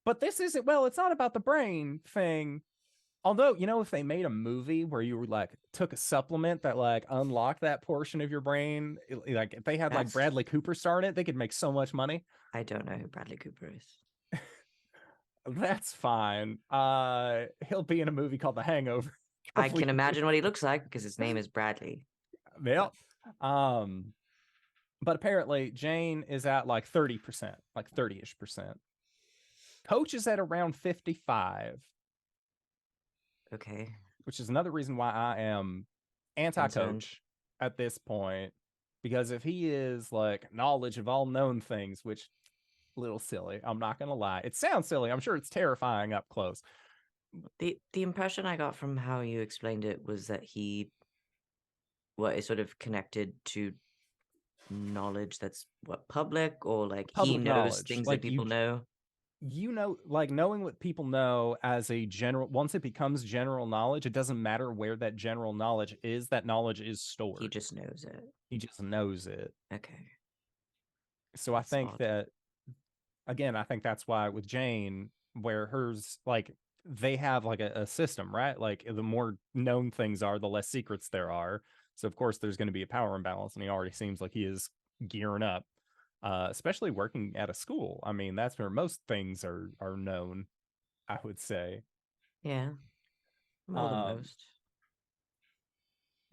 but this isn't. Well, it's not about the brain thing. Although, you know, if they made a movie where you were like took a supplement that like unlocked that portion of your brain, like if they had like That's- Bradley Cooper star in it, they could make so much money. I don't know who Bradley Cooper is. That's fine. He'll be in a movie called The Hangover. I can imagine what he looks like because his name is Bradley. Yep. But apparently Jane is at like 30%, like 30-ish percent. Coach is at around 55, Okay. which is another reason why I am anti-coach Concerned. at this point. Because if he is like knowledge of all known things, which a little silly, I'm not gonna lie. It sounds silly. I'm sure it's terrifying up close. The impression I got from how you explained it was that he is sort of connected to knowledge that's public, or like he Public knows knowledge, things like that people know. you know, like knowing what people know as a general, once it becomes general knowledge, it doesn't matter where that general knowledge is, that knowledge is stored. He just knows it. He just knows it. Okay. So I That's think odd. that, again, I think that's why with Jane, where hers, like, they have like a system, right? Like, the more known things are, the less secrets there are. So, of course, there's going to be a power imbalance, and he already seems like he is gearing up. Especially working at a school. I mean, that's where most things are known, I would say. Yeah. More than Um, most.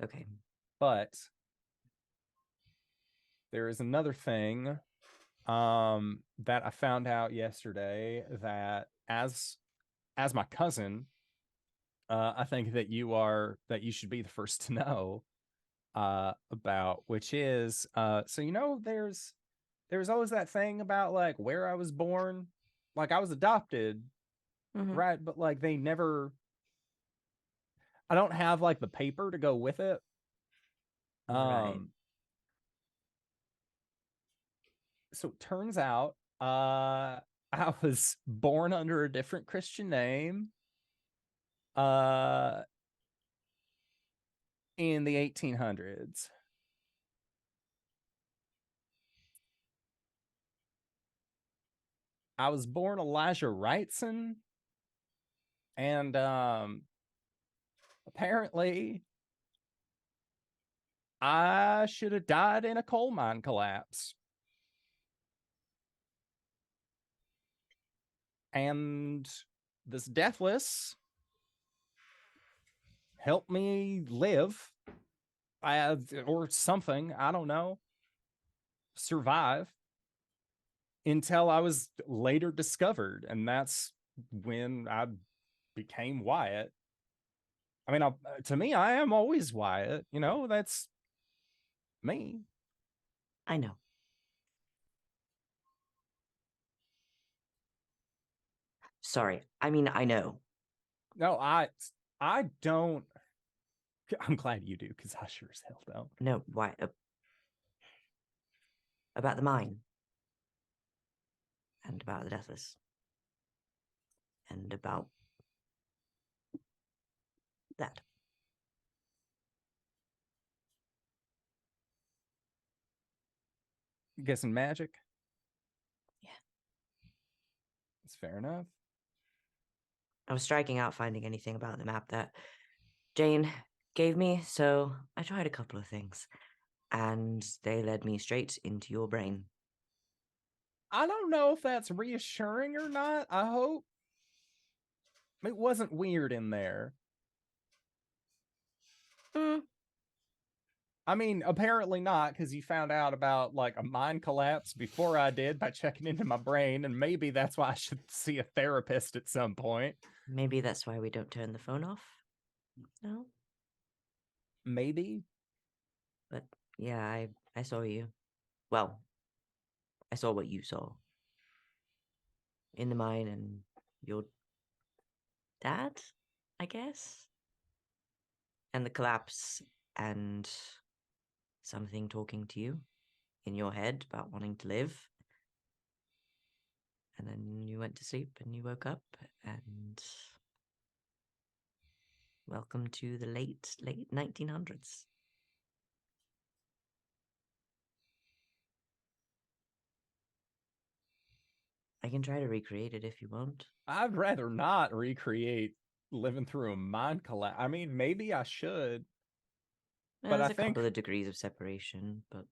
Okay. But there is another thing that I found out yesterday that as my cousin, I think that you should be the first to know about, which is so you know there's always that thing about like where I was born. Like I was adopted, Mhm. right? But like they never I don't have like the paper to go with it. Right. So it turns out I was born under a different Christian name in the 1800s. I was born Elijah Wrightson, and apparently I should have died in a coal mine collapse. And this deathless helped me live, or something, I don't know, survive until I was later discovered, and that's when I became Wyatt. I mean, to me, I am always Wyatt. You know, that's me. I know. Sorry. I mean, I know. No, I don't. I'm glad you do, because I sure as hell don't. No, why? About the mine. And about the Deathless. And about that. You guessing magic? Yeah. That's fair enough. I was striking out finding anything about the map that Jane gave me, so I tried a couple of things. And they led me straight into your brain. I don't know if that's reassuring or not. I hope it wasn't weird in there. I mean, apparently not, because you found out about like a mine collapse before I did by checking into my brain, and maybe that's why I should see a therapist at some point. Maybe that's why we don't turn the phone off. No? Maybe. But yeah, I saw you. Well, I saw what you saw. In the mine and your dad, I guess? And the collapse and something talking to you in your head about wanting to live. And then you went to sleep and you woke up and welcome to the late 1900s. I can try to recreate it if you want. I'd rather not recreate living through a mine collapse. I mean, maybe I should. But There's I a think couple of degrees of separation, but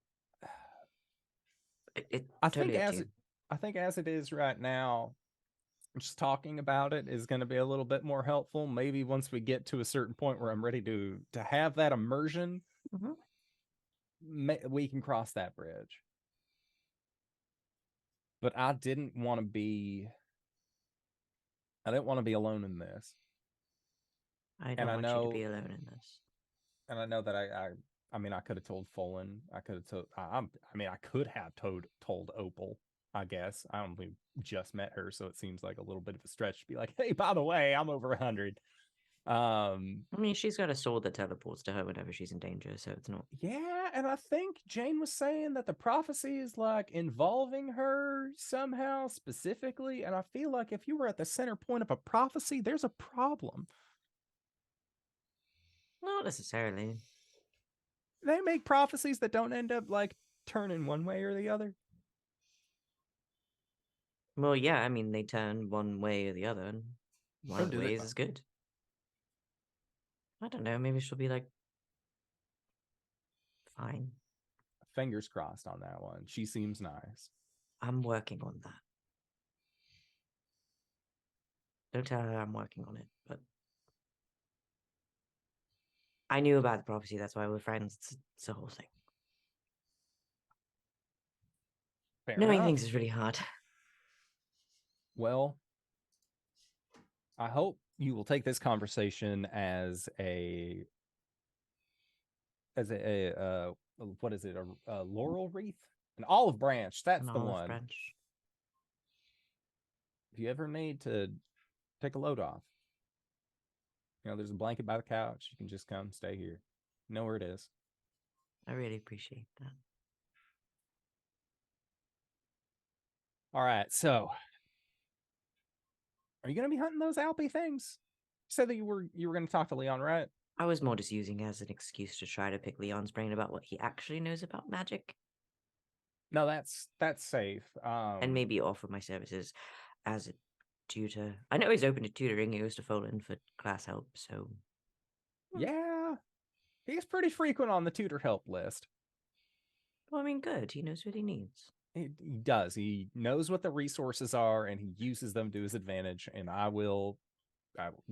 it I totally think up as to it, you. I think as it is right now, just talking about it is going to be a little bit more helpful. Maybe once we get to a certain point where I'm ready to have that immersion, we can cross that bridge. But I didn't want to be alone in this. I don't want you to be alone in this. And I know that I mean, I could have told Folan. I could have told. I mean, I could have told Opal. I guess I only just met her, so it seems like a little bit of a stretch to be like, "Hey, by the way, I'm over 100." I mean, she's got a sword that teleports to her whenever she's in danger, so it's not. Yeah, and I think Jane was saying that the prophecy is like involving her somehow specifically, and I feel like if you were at the center point of a prophecy, there's a problem. Not necessarily. They make prophecies that don't end up like turning one way or the other. Well, yeah, I mean, they turn one way or the other, and one of the ways is good. I don't know, maybe she'll be like, fine. Fingers crossed on that one. She seems nice. I'm working on that. Don't tell her I'm working on it, but I knew about the prophecy, that's why we're friends. It's a whole thing. Fair Knowing enough. things is really hard. Well, I hope you will take this conversation as a what is it? A laurel wreath? An olive branch. That's the one. Branch. If you ever need to take a load off. there's a blanket by the couch. You can just come stay here. You know where it is. I really appreciate that. All right, so are you gonna be hunting those Alpy things? You said that you were gonna talk to Leon, right? I was more just using it as an excuse to try to pick Leon's brain about what he actually knows about magic, No, that's safe. and maybe offer my services as a tutor. I know he's open to tutoring. He goes to Folan for class help, so yeah, he's pretty frequent on the tutor help list. well, I mean, good. He knows what he needs. He does. He knows what the resources are, and he uses them to his advantage. And I will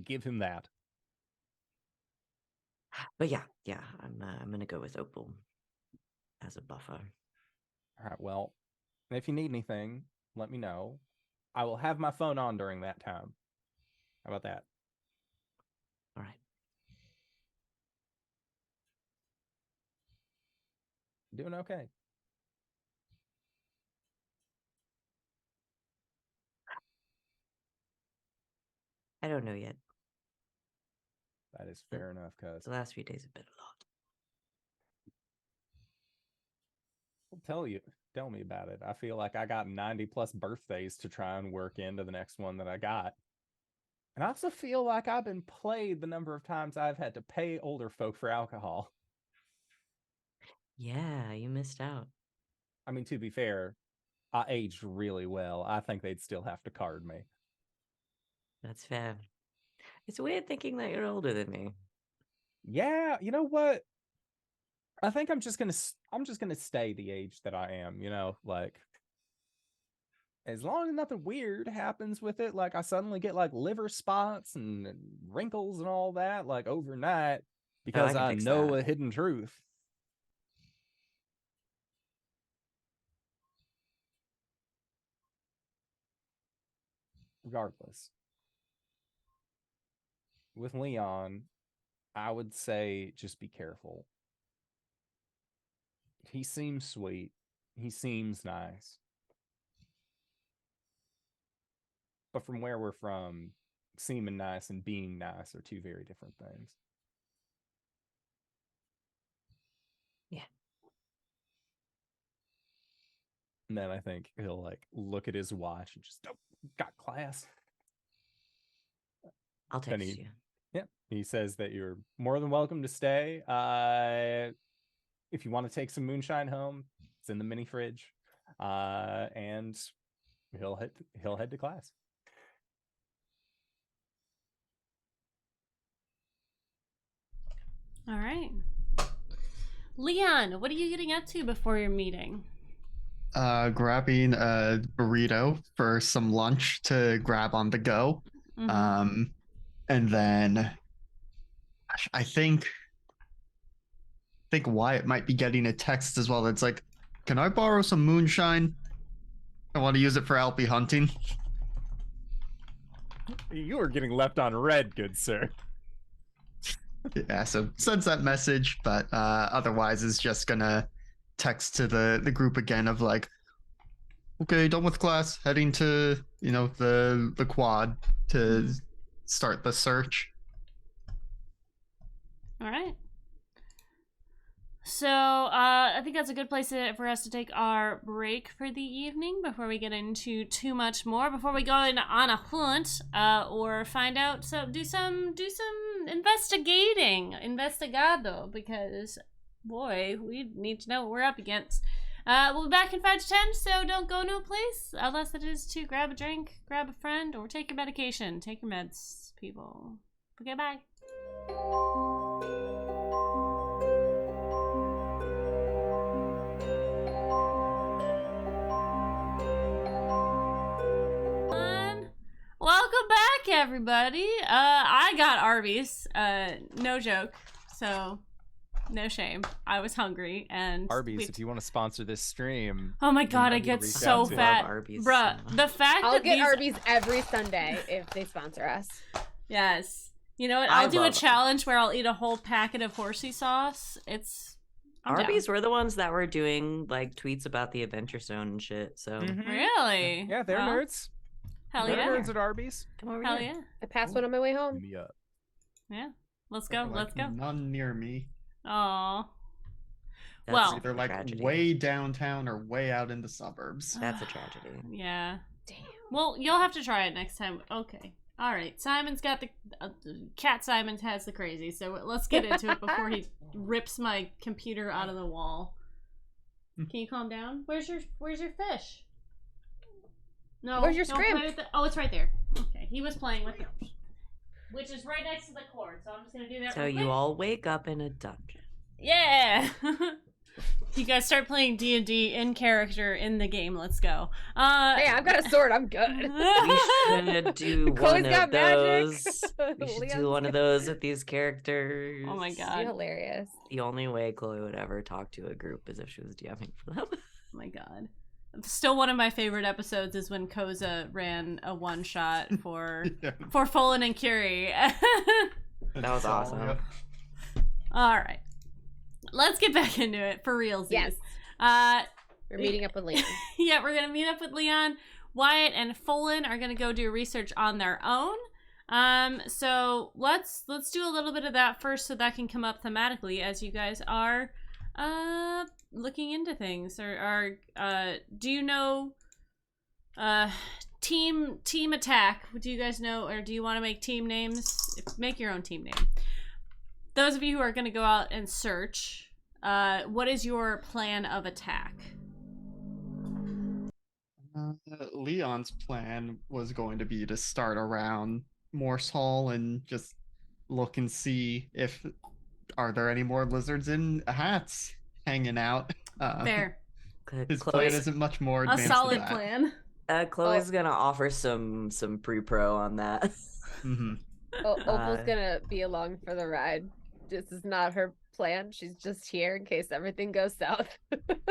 give him that. But yeah, I'm gonna go with Opal as a buffer. All right. Well, if you need anything, let me know. I will have my phone on during that time. How about that? All right. Doing okay. I don't know yet. That is fair enough, cuz. The last few days have been a lot. Tell me about it. I feel like I got 90 plus birthdays to try and work into the next one that I got. And I also feel like I've been played the number of times I've had to pay older folk for alcohol. Yeah, you missed out. I mean, to be fair, I aged really well. I think they'd still have to card me. That's fair. It's weird thinking that you're older than me. Yeah, you know what? I think I'm just gonna stay the age that I am, like as long as nothing weird happens with it, like I suddenly get like liver spots and wrinkles and all that, like overnight, because can I fix know that. a hidden truth. Regardless, with Leon, I would say just be careful. He seems sweet. He seems nice. But from where we're from, seeming nice and being nice are two very different things. Yeah. And then I think he'll like look at his watch and just, oh, got class. I'll Then text you. Yeah. He says that you're more than welcome to stay. If you want to take some moonshine home, it's in the mini fridge. And he'll head to class. All right. Leon, what are you getting up to before your meeting? Grabbing a burrito for some lunch to grab on the go. Mm-hmm. And then I think Wyatt might be getting a text as well. That's like, can I borrow some moonshine? I want to use it for Alpy hunting. You are getting left on red, good sir. Yeah, so sends that message, but otherwise is just gonna text to the group again of like, okay, done with class, heading to the quad to start the search. All right. So I think that's a good place for us to take our break for the evening before we get into too much more. Before we go on a hunt or find out, so do some investigado, because boy, we need to know what we're up against. We'll be back in 5 to 10, so don't go no place unless it is to grab a drink, grab a friend, or take your medication. Take your meds, people. Okay, bye. Welcome back, everybody. I got Arby's. No joke. So, no shame. I was hungry and Arby's, if you want to sponsor this stream. Oh my god, I need to get reach so out to fat, Arby's bruh. so much. The fact I'll that get these Arby's every Sunday if they sponsor us. yes, you know what? I I'll do a love challenge where I'll eat a whole packet of horsey sauce. I'm Arby's down. were the ones that were doing like tweets about the Adventure Zone and shit. So Mhm. Really? Yeah, they're Well, nerds. Hell They're yeah! nerds at Arby's. come over Hell here. yeah! I passed one on my way home. Me up. Yeah. Let's There go. are, Let's like, go. None near me. Aw. That's Well- Either a like tragedy. way downtown or way out in the suburbs. That's a tragedy. Yeah. Damn. Well, you'll have to try it next time. Okay. All right. Simon's got the cat. Simon has the crazy. So let's get into it before he rips my computer out of the wall. Can you calm down? Where's your fish? No. Where's your don't scrimp? play with it. Oh, it's right there. Okay. He was playing with it, which is right next to the cord. So I'm just gonna do that. So real you quick. all wake up in a dungeon. Yeah. You guys start playing D&D in character in the game. Let's go. Hey, I've got a sword. I'm good. We should do Chloe's one got of those. magic. We should do Leon's one of got- those with these characters. Oh my You're god. hilarious. The only way Chloe would ever talk to a group is if she was DMing for them. Oh my god. Still one of my favorite episodes is when Koza ran a one shot for Yeah. Folan and Curie. That was awesome. Yep. All right. Let's get back into it for realsies. Yes. Uh We're meeting up with Leon. yeah, we're going to meet up with Leon. Wyatt and Folan are going to go do research on their own. So let's do a little bit of that first so that can come up thematically as you guys are looking into things or do you know team attack? Do you guys know, or do you want to make team names? Make your own team name. Those of you who are going to go out and search, what is your plan of attack? Leon's plan was going to be to start around Morse Hall and just look and see if are there any more lizards in hats hanging out. Fair. His plan isn't much more A advanced than solid that. plan. Chloe's gonna offer some pre-pro on that. Mhm. Opal's Uh, gonna be along for the ride. This is not her plan. She's just here in case everything goes south.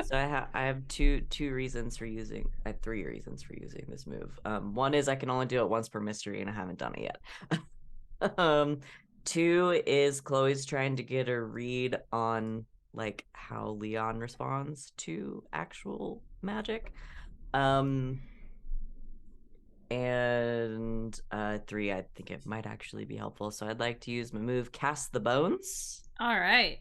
So I have two reasons for using. I have 3 reasons for using this move. One is I can only do it once per mystery, and I haven't done it yet. 2 is Chloe's trying to get a read on like how Leon responds to actual magic. And 3, I think it might actually be helpful. So I'd like to use my move, Cast the Bones. All right.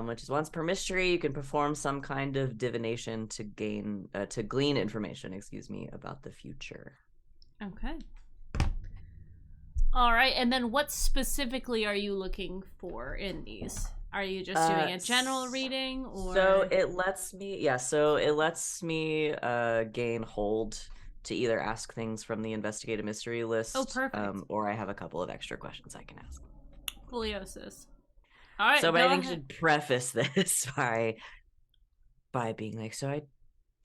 Which is once per mystery, you can perform some kind of divination to glean information, about the future. Okay. All right, and then what specifically are you looking for in these? Are you just doing a general reading, or So it lets me gain hold to either ask things from the investigative mystery list. Oh, perfect. Or I have a couple of extra questions I can ask. Foliosis? All right. So go I think ahead. should preface this by being like, so I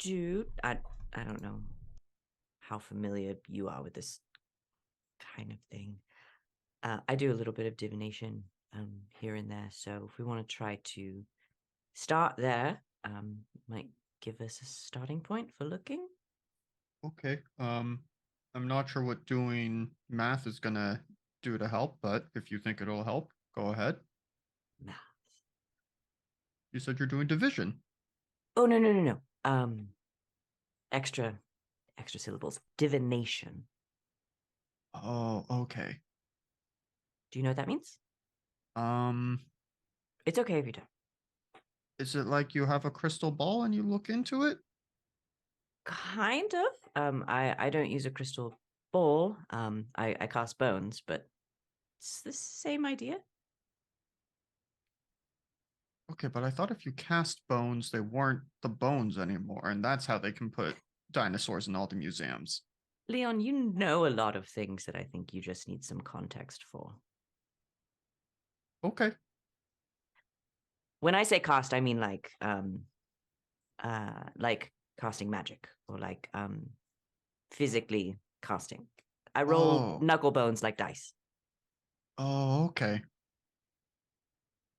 don't know how familiar you are with this kind of thing. I do a little bit of divination here and there, so if we want to try to start there, might give us a starting point for looking. Okay. I'm not sure what doing math is gonna do to help, but if you think it'll help, go ahead. Math. You said you're doing division. Oh no. Extra syllables. Divination. Oh, okay. Do you know what that means? Um, It's okay if you don't. is it like you have a crystal ball and you look into it? Kind of. I don't use a crystal ball. I cast bones, but it's the same idea. Okay, but I thought if you cast bones, they weren't the bones anymore, and that's how they can put dinosaurs in all the museums. Leon, you know a lot of things that I think you just need some context for. Okay. When I say cast, I mean like casting magic or physically casting. I roll Oh. knuckle bones like dice. Oh, okay.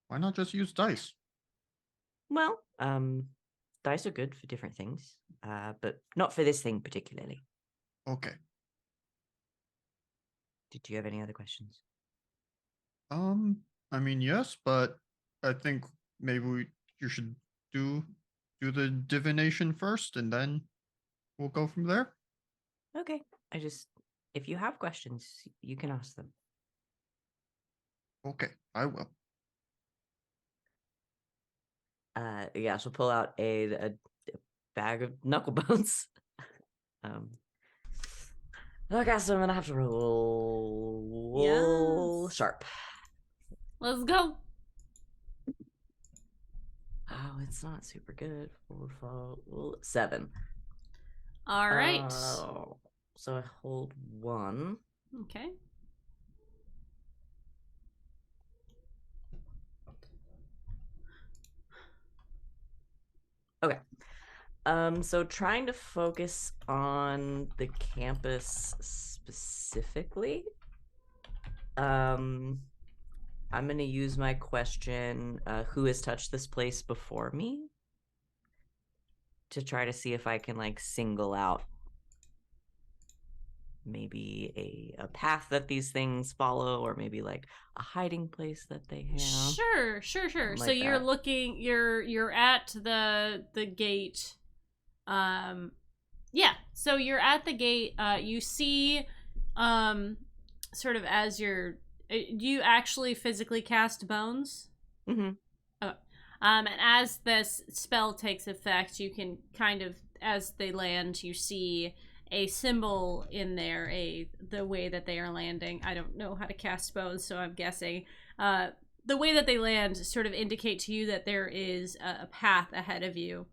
Why not just use dice? Well, dice are good for different things, but not for this thing particularly. Okay. Did you have any other questions? I mean, yes, but I think maybe you should do the divination first, and then we'll go from there. Okay. If you have questions, you can ask them. Okay, I will. Yeah, she'll pull out a bag of knuckle bones. Okay, so I'm gonna have to roll Yes. sharp. Let's go. Oh, it's not super good. 4, 5, 7. All right. Oh, so I hold 1. Okay. Okay. So trying to focus on the campus specifically. I'm gonna use my question, who has touched this place before me? To try to see if I can like single out maybe a path that these things follow, or maybe like a hiding place that they have. Sure. Something So like you're that. looking. You're at the gate. Yeah. So you're at the gate. You see, sort of as you're. Do you actually physically cast bones? Mm-hmm. Oh. And as this spell takes effect, you can kind of, as they land, you see a symbol in there, the way that they are landing. I don't know how to cast bones, so I'm guessing. The way that they land sort of indicate to you that there is a path ahead of you.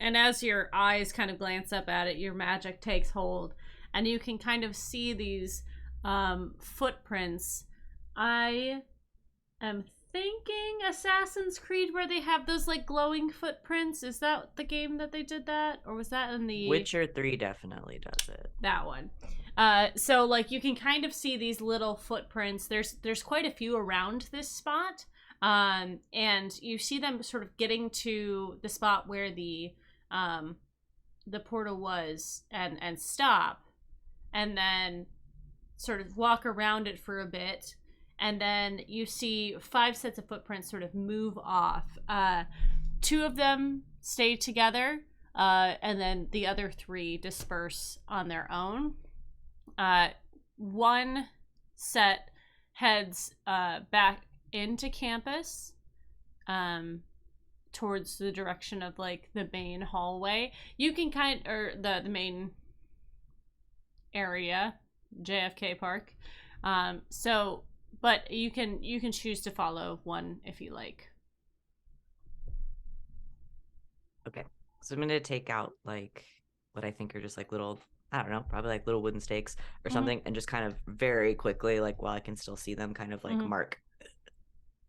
And as your eyes kind of glance up at it, your magic takes hold, and you can kind of see these footprints. I am thinking Assassin's Creed, where they have those like glowing footprints. Is that the game that they did that, or was that in the Witcher 3 definitely does it. that one? So like you can kind of see these little footprints. There's quite a few around this spot, and you see them sort of getting to the spot where the portal was, and stop, and then sort of walk around it for a bit, and then you see 5 sets of footprints sort of move off. 2 of them stay together, and then the other 3 disperse on their own. One set heads back into campus, towards the direction of like the main hallway. You can or the main area, JFK Park. So, but you can choose to follow one if you like. Okay, so I'm gonna take out like what I think are just like little, I don't know, probably like little wooden stakes or something, and just kind of very quickly, like while I can still see them, kind of like mark,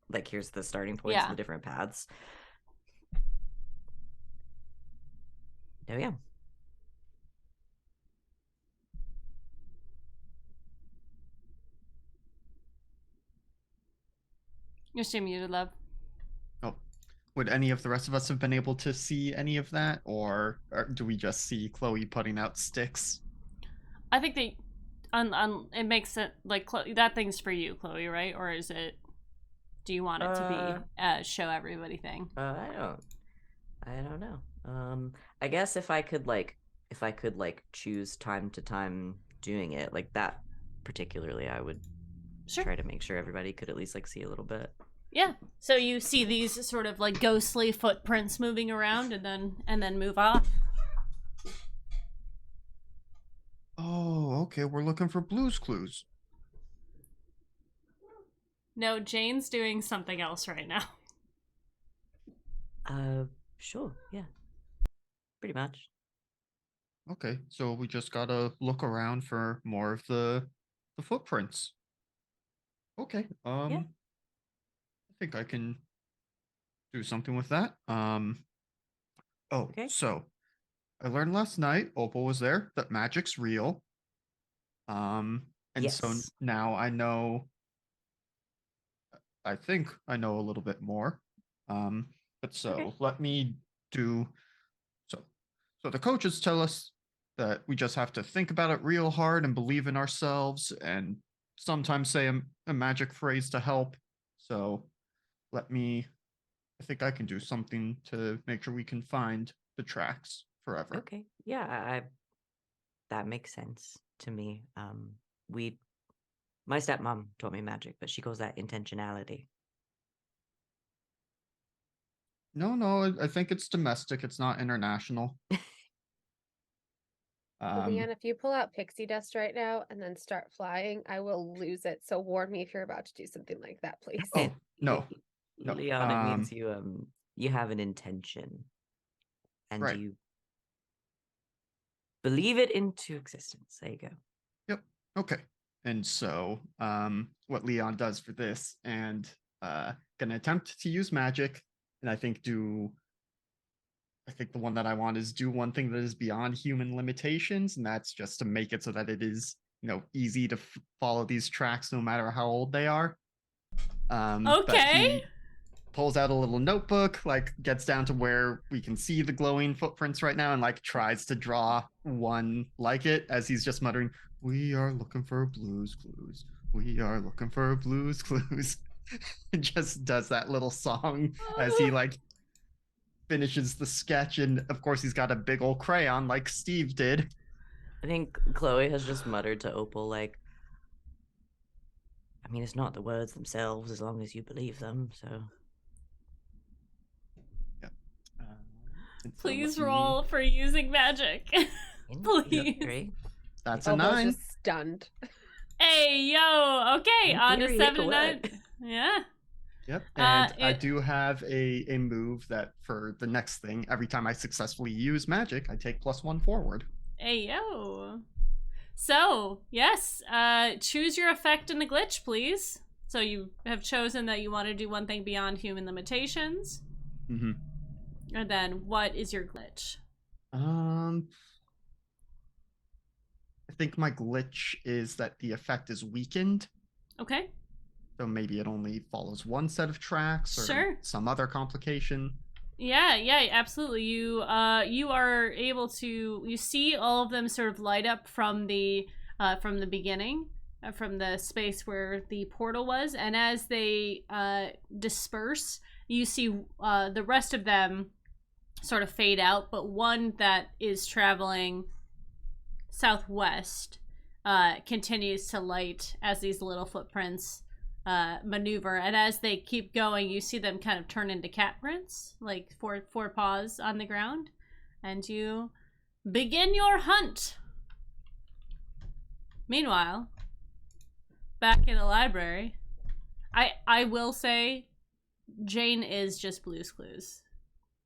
like here's the starting points and the different paths. There we go. You're still muted, love. Oh, would any of the rest of us have been able to see any of that, or do we just see Chloe putting out sticks? I think they, it makes it like that thing's for you, Chloe, right? Or is it? Do you want it to be show everybody thing? I don't know. I guess if I could like choose time to time doing it like that particularly, I would try to make sure everybody could at least like see a little bit. Yeah. So you see these sort of like ghostly footprints moving around, and then move off. Oh, okay. We're looking for Blue's Clues. No, Jane's doing something else right now. Sure, yeah. Pretty much. Okay, so we just gotta look around for more of the footprints. Okay, Yeah. I think I can do something with that. Okay. So I learned last night, Opal was there, that magic's real. And so Yes. now I think I know a little bit more. But so Okay. let me do so the coaches tell us that we just have to think about it real hard and believe in ourselves and sometimes say a magic phrase to help. So I think I can do something to make sure we can find the tracks forever. Okay. Yeah, that makes sense to me. We My stepmom taught me magic, but she calls that intentionality. No, I think it's domestic. It's not international. Leon, if you pull out pixie dust right now and then start flying, I will lose it. So warn me if you're about to do something like that, please. Oh, no. No, Leon, it means you have an intention. And Right. you believe it into existence. There you go. Yep. Okay. And so, what Leon does for this, and gonna attempt to use magic, and I think the one that I want is do one thing that is beyond human limitations, and that's just to make it so that it is, easy to follow these tracks no matter how old they are. But Okay. he pulls out a little notebook, gets down to where we can see the glowing footprints right now, and tries to draw one like it as he's just muttering, "We are looking for Blue's Clues. We are looking for Blue's Clues." And just does that little song as he finishes the sketch, and of course he's got a big old crayon like Steve did. I think Chloe has just muttered to Opal, I mean, it's not the words themselves as long as you believe them, so. Yep. Please roll for using magic. Please. Great. That's a Opal's 9. just stunned. Hey, yo. Okay, In on to theory, it 7 could to 9. work. Yeah. Yep. And I it- do have a move that for the next thing, every time I successfully use magic, I take +1 forward. Hey, yo. So, yes, choose your effect in the glitch, please. So you have chosen that you want to do one thing beyond human limitations. Mm-hmm. And then, what is your glitch? I think my glitch is that the effect is weakened. Okay. So maybe it only follows one set of tracks or Sure. some other complication. Yeah, absolutely. You are able to, you see all of them sort of light up from the beginning, from the space where the portal was, and as they disperse, you see the rest of them sort of fade out, but one that is traveling southwest continues to light as these little footprints maneuver, and as they keep going, you see them kind of turn into cat prints, like four paws on the ground, and you begin your hunt. Meanwhile, back in the library, I will say Jane is just Blue's Clues.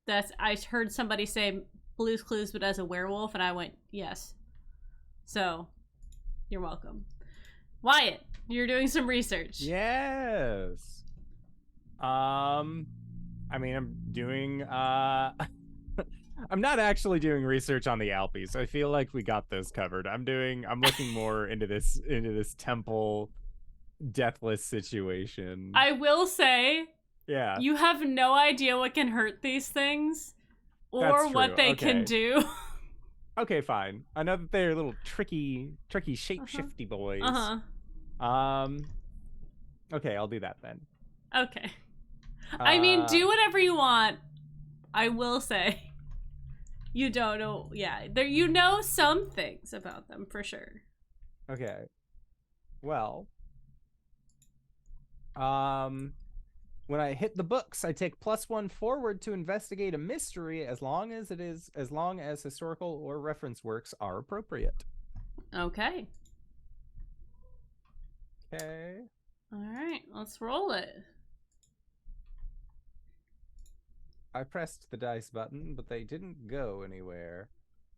I heard somebody say Blue's Clues but as a werewolf, and I went, yes. So, you're welcome. Wyatt, you're doing some research. Yes. I mean, I'm doing I'm not actually doing research on the Alpies. I feel like we got those covered. I'm looking more into this temple deathless situation. I will say, yeah. you have no idea what can hurt these things or That's what true. they Okay. can do. Okay, fine. I know that they're little tricky shape-shifty boys. Okay, I'll do that then. Okay. I mean, do whatever you want. I will say, you don't know. Yeah, you know some things about them for sure. Okay. Well, when I hit the books, I take +1 forward to investigate a mystery as long as historical or reference works are appropriate. Okay. Okay. All right, let's roll it. I pressed the dice button, but they didn't go anywhere.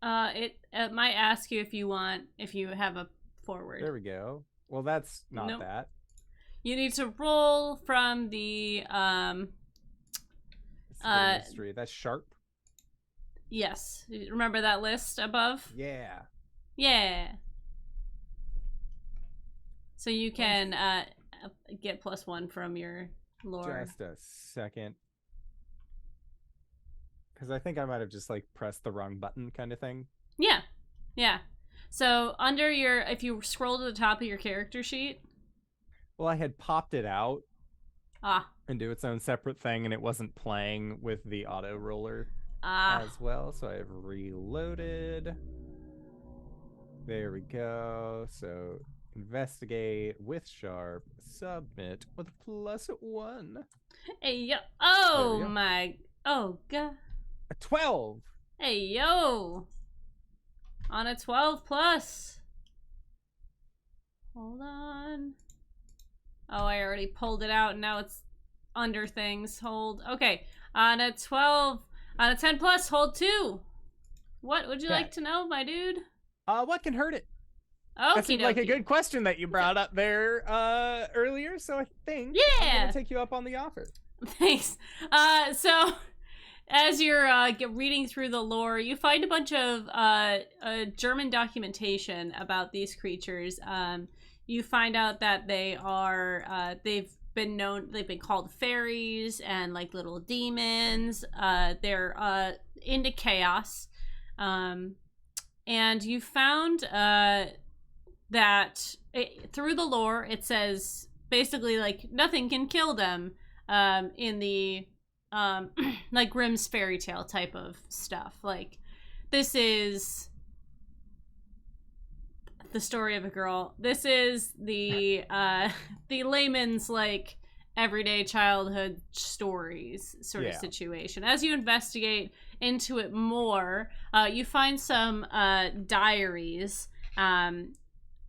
It might ask you if you have a forward. There we go. Well, that's not Nope. that. You need to roll from the It's the mystery. That's sharp. yes. Remember that list above? Yeah. Yeah. So you can get +1 from your lore. Just a second. Because I think I might have just pressed the wrong button kind of thing. Yeah. So if you scroll to the top of your character sheet. Well, I had popped it out Ah. and do its own separate thing, and it wasn't playing with the auto roller Ah. as well, so I've reloaded. There we go. So Investigate with sharp. Submit with +1. Hey yo! There Oh we go. my! Oh god! A 12. Hey yo! On a 12 plus. Hold on. Oh, I already pulled it out and now it's under things. Hold. Okay. On a 12, on a 10 plus, hold 2. What would you Okay. like to know, my dude? What can hurt it? Okie That seemed like a dokie. good question that you brought up there earlier, so I think I'm Yeah. gonna take you up on the offer. Thanks. So as you're reading through the lore, you find a bunch of German documentation about these creatures. You find out that they are they've been called fairies and like little demons. They're into chaos. And you found that through the lore, it says basically like nothing can kill them in the like Grimm's fairy tale type of stuff. Like this is the story of a girl. This is the layman's like everyday childhood stories sort of Yeah. situation. As you investigate into it more, you find some diaries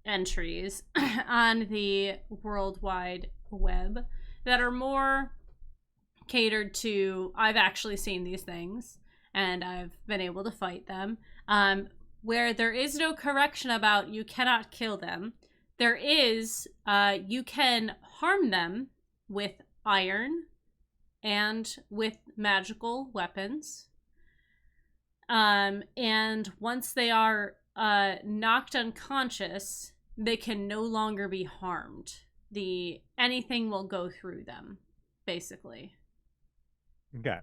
entries on the World Wide Web that are more catered to I've actually seen these things and I've been able to fight them. Where there is no correction about you cannot kill them. There is you can harm them with iron and with magical weapons. And once they are knocked unconscious, they can no longer be harmed. Anything will go through them, basically. Okay.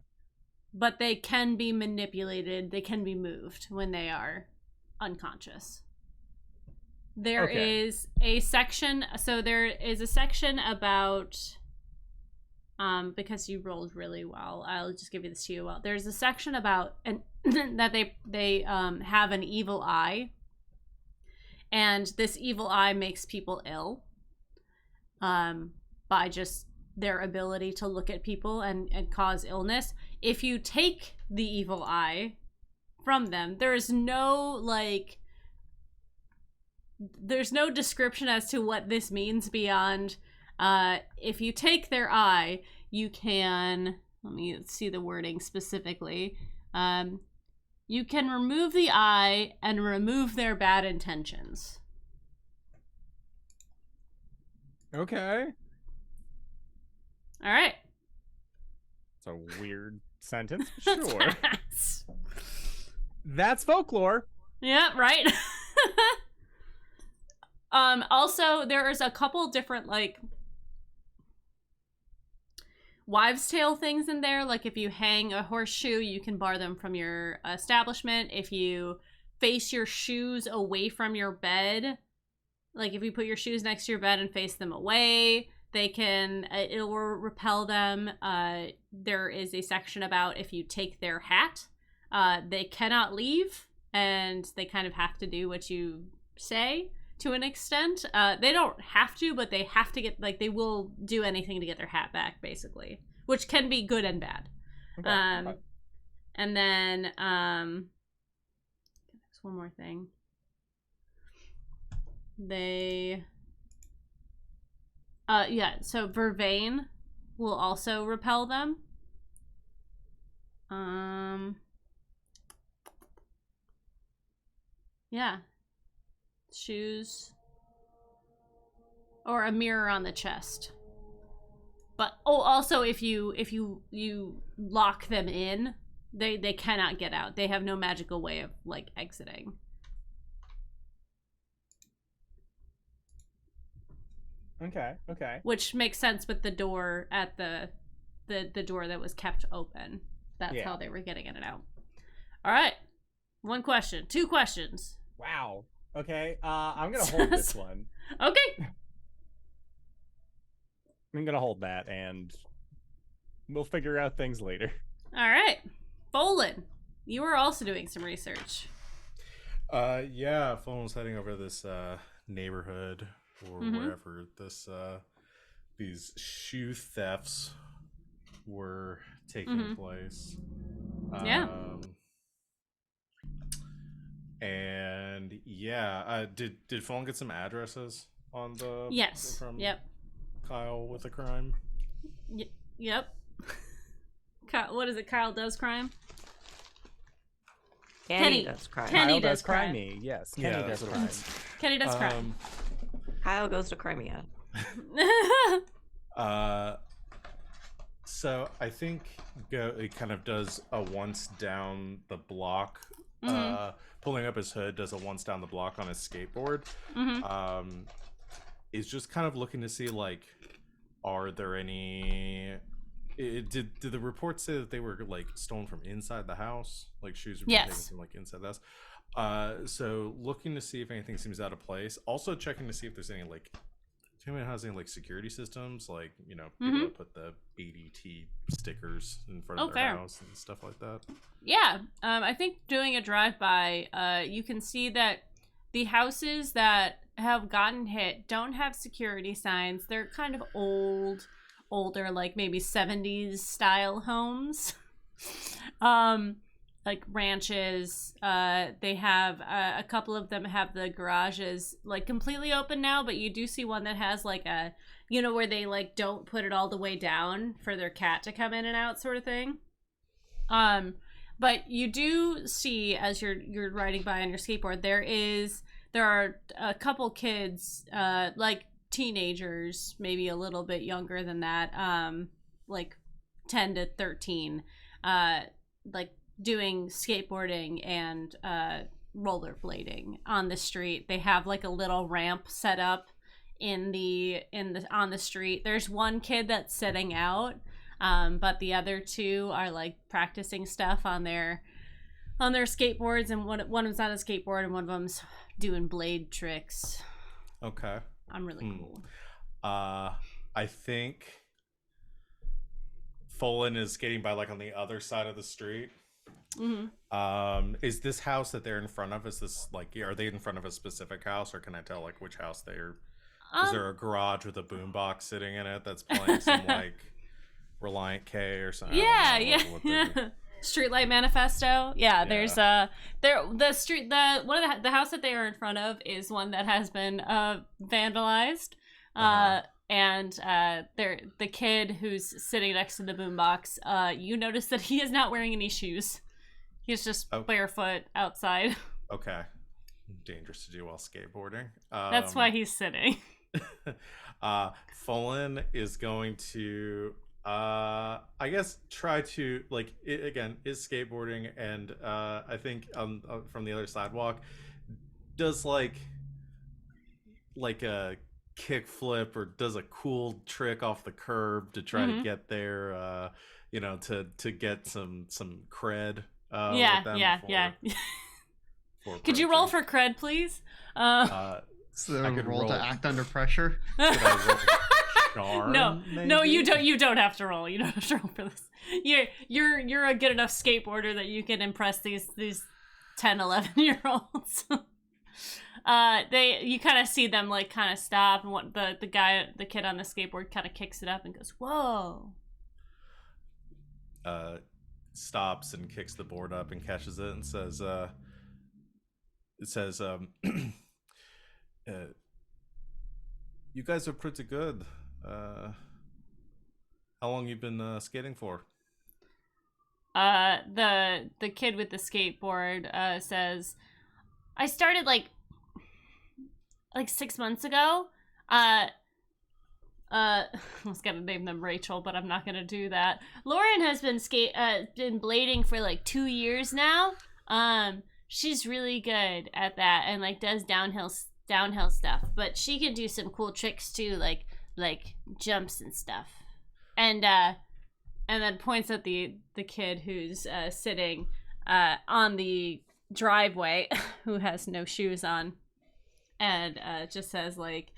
But they can be manipulated, they can be moved when they are unconscious. There is a section about because you rolled really well, I'll just give you this to you well. There's a section about that they have an evil eye, and this evil eye makes people ill by just their ability to look at people and cause illness. If you take the evil eye from them, there's no description as to what this means beyond if you take their eye, you can, let me see the wording specifically, you can remove the eye and remove their bad intentions. Okay. All right. It's a weird sentence. Sure. That's folklore. Yeah, right. Also, there's a couple different like wives' tale things in there. Like if you hang a horseshoe, you can bar them from your establishment. If you face your shoes away from your bed, like if you put your shoes next to your bed and face them away, it will repel them. There is a section about if you take their hat, they cannot leave and they kind of have to do what you say to an extent. They don't have to, but they have to get, like, they will do anything to get their hat back, basically, which can be good and bad. Okay. And then there's one more thing. So vervain will also repel them. Yeah. Shoes. Or a mirror on the chest. But also if you lock them in, they cannot get out. They have no magical way of like exiting. Okay. Which makes sense with the door at the door that was kept open. That's how they were getting in and out. All right. 1 question. 2 questions. Wow. Okay. I'm gonna hold this one. Okay. I'm gonna hold that, and we'll figure out things later. All right. Bolin, you were also doing some research. Yeah, Phone was heading over to this neighborhood or Mhm. wherever these shoe thefts were taking Mhm. place. Yeah. And yeah, did Phone get some addresses on the Yes. from Yep. Kyle with a crime? Yep. What is it? Kyle does crime. Kenny does crime. Kenny Kyle does does crime crime. me. Yes, Yeah, Kenny that's does what it crime. was. Kenny does crime. Kyle goes to Crimea. So I think it kind of does a once down the block. Mhm. Pulling up his hood does a once down the block on his skateboard. Mhm. Is just kind of looking to see, like, are there any? Did the report say that they were like stolen from inside the house, like shoes were taken Yes. from like inside the house? So looking to see if anything seems out of place. Also checking to see if there's any like, if anyone has any like security systems, like, you know, people that put the ADT stickers in front of their fair. house and stuff like that. Yeah. I think doing a drive-by, you can see that the houses that have gotten hit don't have security signs. They're kind of older, like maybe 70s style homes. Like ranches. They have a couple of them have the garages like completely open now, but you do see one that has like a, you know, where they like don't put it all the way down for their cat to come in and out, sort of thing. But you do see, as you're riding by on your skateboard, there are a couple kids, like teenagers, maybe a little bit younger than that, like 10 to 13, like doing skateboarding and rollerblading on the street. They have like a little ramp set up on the street. There's one kid that's sitting out, but the other two are like practicing stuff on their skateboards, and one of them's on a skateboard and one of them's doing blade tricks. Okay. I'm really cool. I think Folan is skating by like on the other side of the street. Is this house that they're in front of, is this like, are they in front of a specific house, or can I tell like which house they're is there a garage with a boombox sitting in it that's playing some like Reliant K or something? Yeah. Streetlight Manifesto. Yeah, there's the house that they are in front of is one that has been vandalized. And the kid who's sitting next to the boombox, you notice that he is not wearing any shoes. He's just barefoot outside. Okay. Dangerous to do while skateboarding. That's why he's sitting. Folan is going to I guess try to like again is skateboarding, and I think from the other sidewalk does like a kick flip or does a cool trick off the curb to try to get there, you know, to get some cred. Yeah. Could you roll for cred, please? So I could roll to roll. act under pressure. Could I roll charm, No, maybe? you don't have to roll. You don't have to roll for this. You're a good enough skateboarder that you can impress these 10, 11-year-olds. You kind of see them like kind of stop, and what the kid on the skateboard kind of kicks it up and goes, "Whoa." Stops and kicks the board up and catches it and says, you guys are pretty good. How long you been skating for? The kid with the skateboard says, "I started like 6 months ago. I was gonna name them Rachel, but I'm not gonna do that. Lauren has been been blading for like 2 years now. She's really good at that and like does downhill stuff, but she can do some cool tricks too, like jumps and stuff." And then points at the kid who's sitting on the driveway who has no shoes on, and just says like,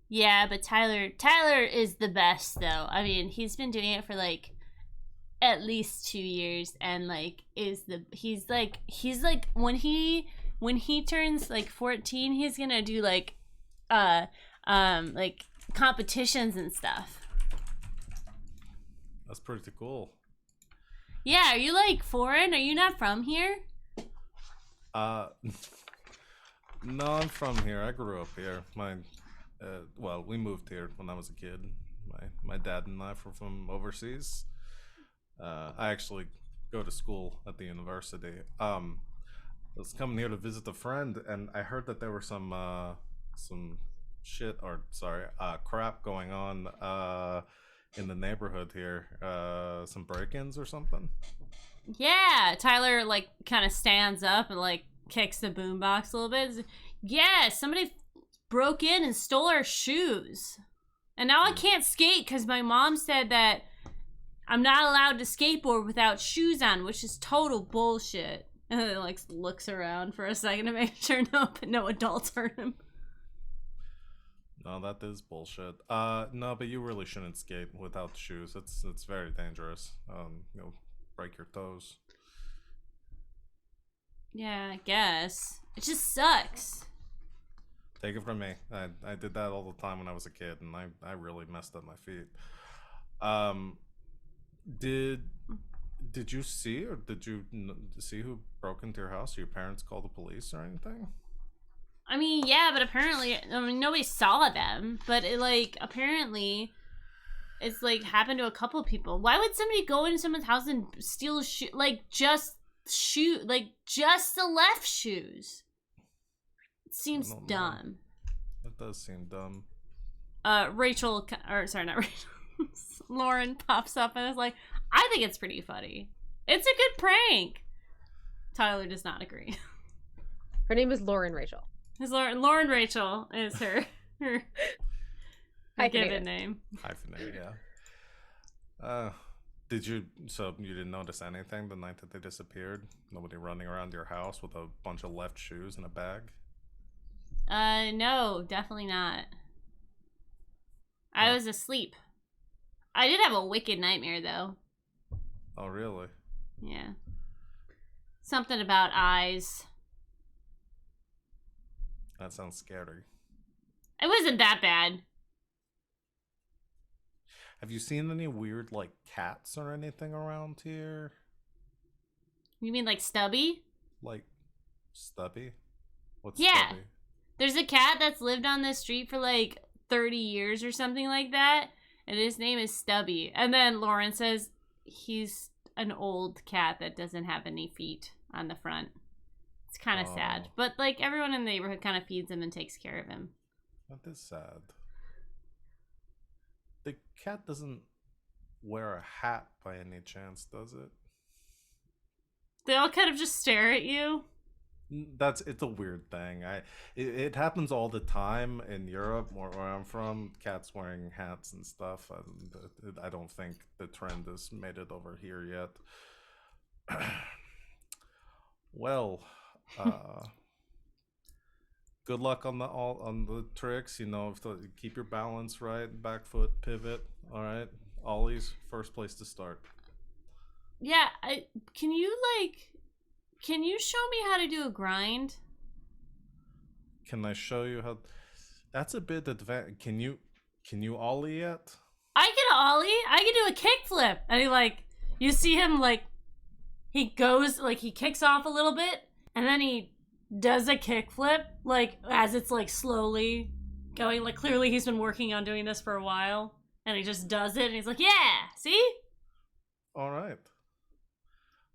"Yeah, but Tyler is the best though. I mean, he's been doing it for like at least 2 years, and like he's like when he when he turns like 14, he's gonna do like competitions and stuff. That's pretty cool. Yeah, are you like foreign? Are you not from here? No, I'm from here. I grew up here. Well, we moved here when I was a kid. My dad and I were from overseas. I actually go to school at the university. I was coming here to visit a friend, and I heard that there were some crap going on in the neighborhood here. Some break-ins or something. Yeah, Tyler like kind of stands up and like kicks the boombox a little bit. Yeah, somebody broke in and stole our shoes. And now I can't skate because my mom said that I'm not allowed to skateboard without shoes on, which is total bullshit. And then like looks around for a second to make sure no adults hurt him. No, that is bullshit. No, but you really shouldn't skate without shoes. It's very dangerous. You'll break your toes. Yeah, I guess. It just sucks. Take it from me. I did that all the time when I was a kid, and I really messed up my feet. Did you see, or did you see who broke into your house? Did your parents call the police or anything? I mean, yeah, but apparently, nobody saw them. But it like apparently, it's like happened to a couple people. Why would somebody go into someone's house and steal just the left shoes? It seems dumb. That does seem dumb. Rachel, or sorry, not Rachel. Lauren pops up and is like, I think it's pretty funny. It's a good prank. Tyler does not agree. Her name is Lauren Rachel. Lauren Rachel is her given name. Hyphenated, yeah. So you didn't notice anything the night that they disappeared? Nobody running around your house with a bunch of left shoes in a bag? No, definitely not. I was asleep. I did have a wicked nightmare, though. Oh, really? Yeah. Something about eyes. That sounds scary. It wasn't that bad. Have you seen any weird, like, cats or anything around here? You mean like Stubby? Like, Stubby? What's Yeah. Stubby? There's a cat that's lived on this street for like 30 years or something like that, and his name is Stubby. And then Lauren says he's an old cat that doesn't have any feet on the front. It's kind of sad. But like everyone in the neighborhood kind of feeds him and takes care of him. That is sad. The cat doesn't wear a hat by any chance, does it? They all kind of just stare at you. It's a weird thing. It happens all the time in Europe, where I'm from. Cats wearing hats and stuff. I don't think the trend has made it over here yet. Well, good luck on the tricks. You know, keep your balance right. Back foot pivot. All right, ollies first place to start. Yeah, can you show me how to do a grind? Can I show you how? That's a bit advanced. Can you ollie yet? I can ollie. I can do a kickflip. And you see him he goes, he kicks off a little bit, and then he does a kickflip, as it's slowly going. Clearly he's been working on doing this for a while, and he just does it, and he's like, yeah, see? All right.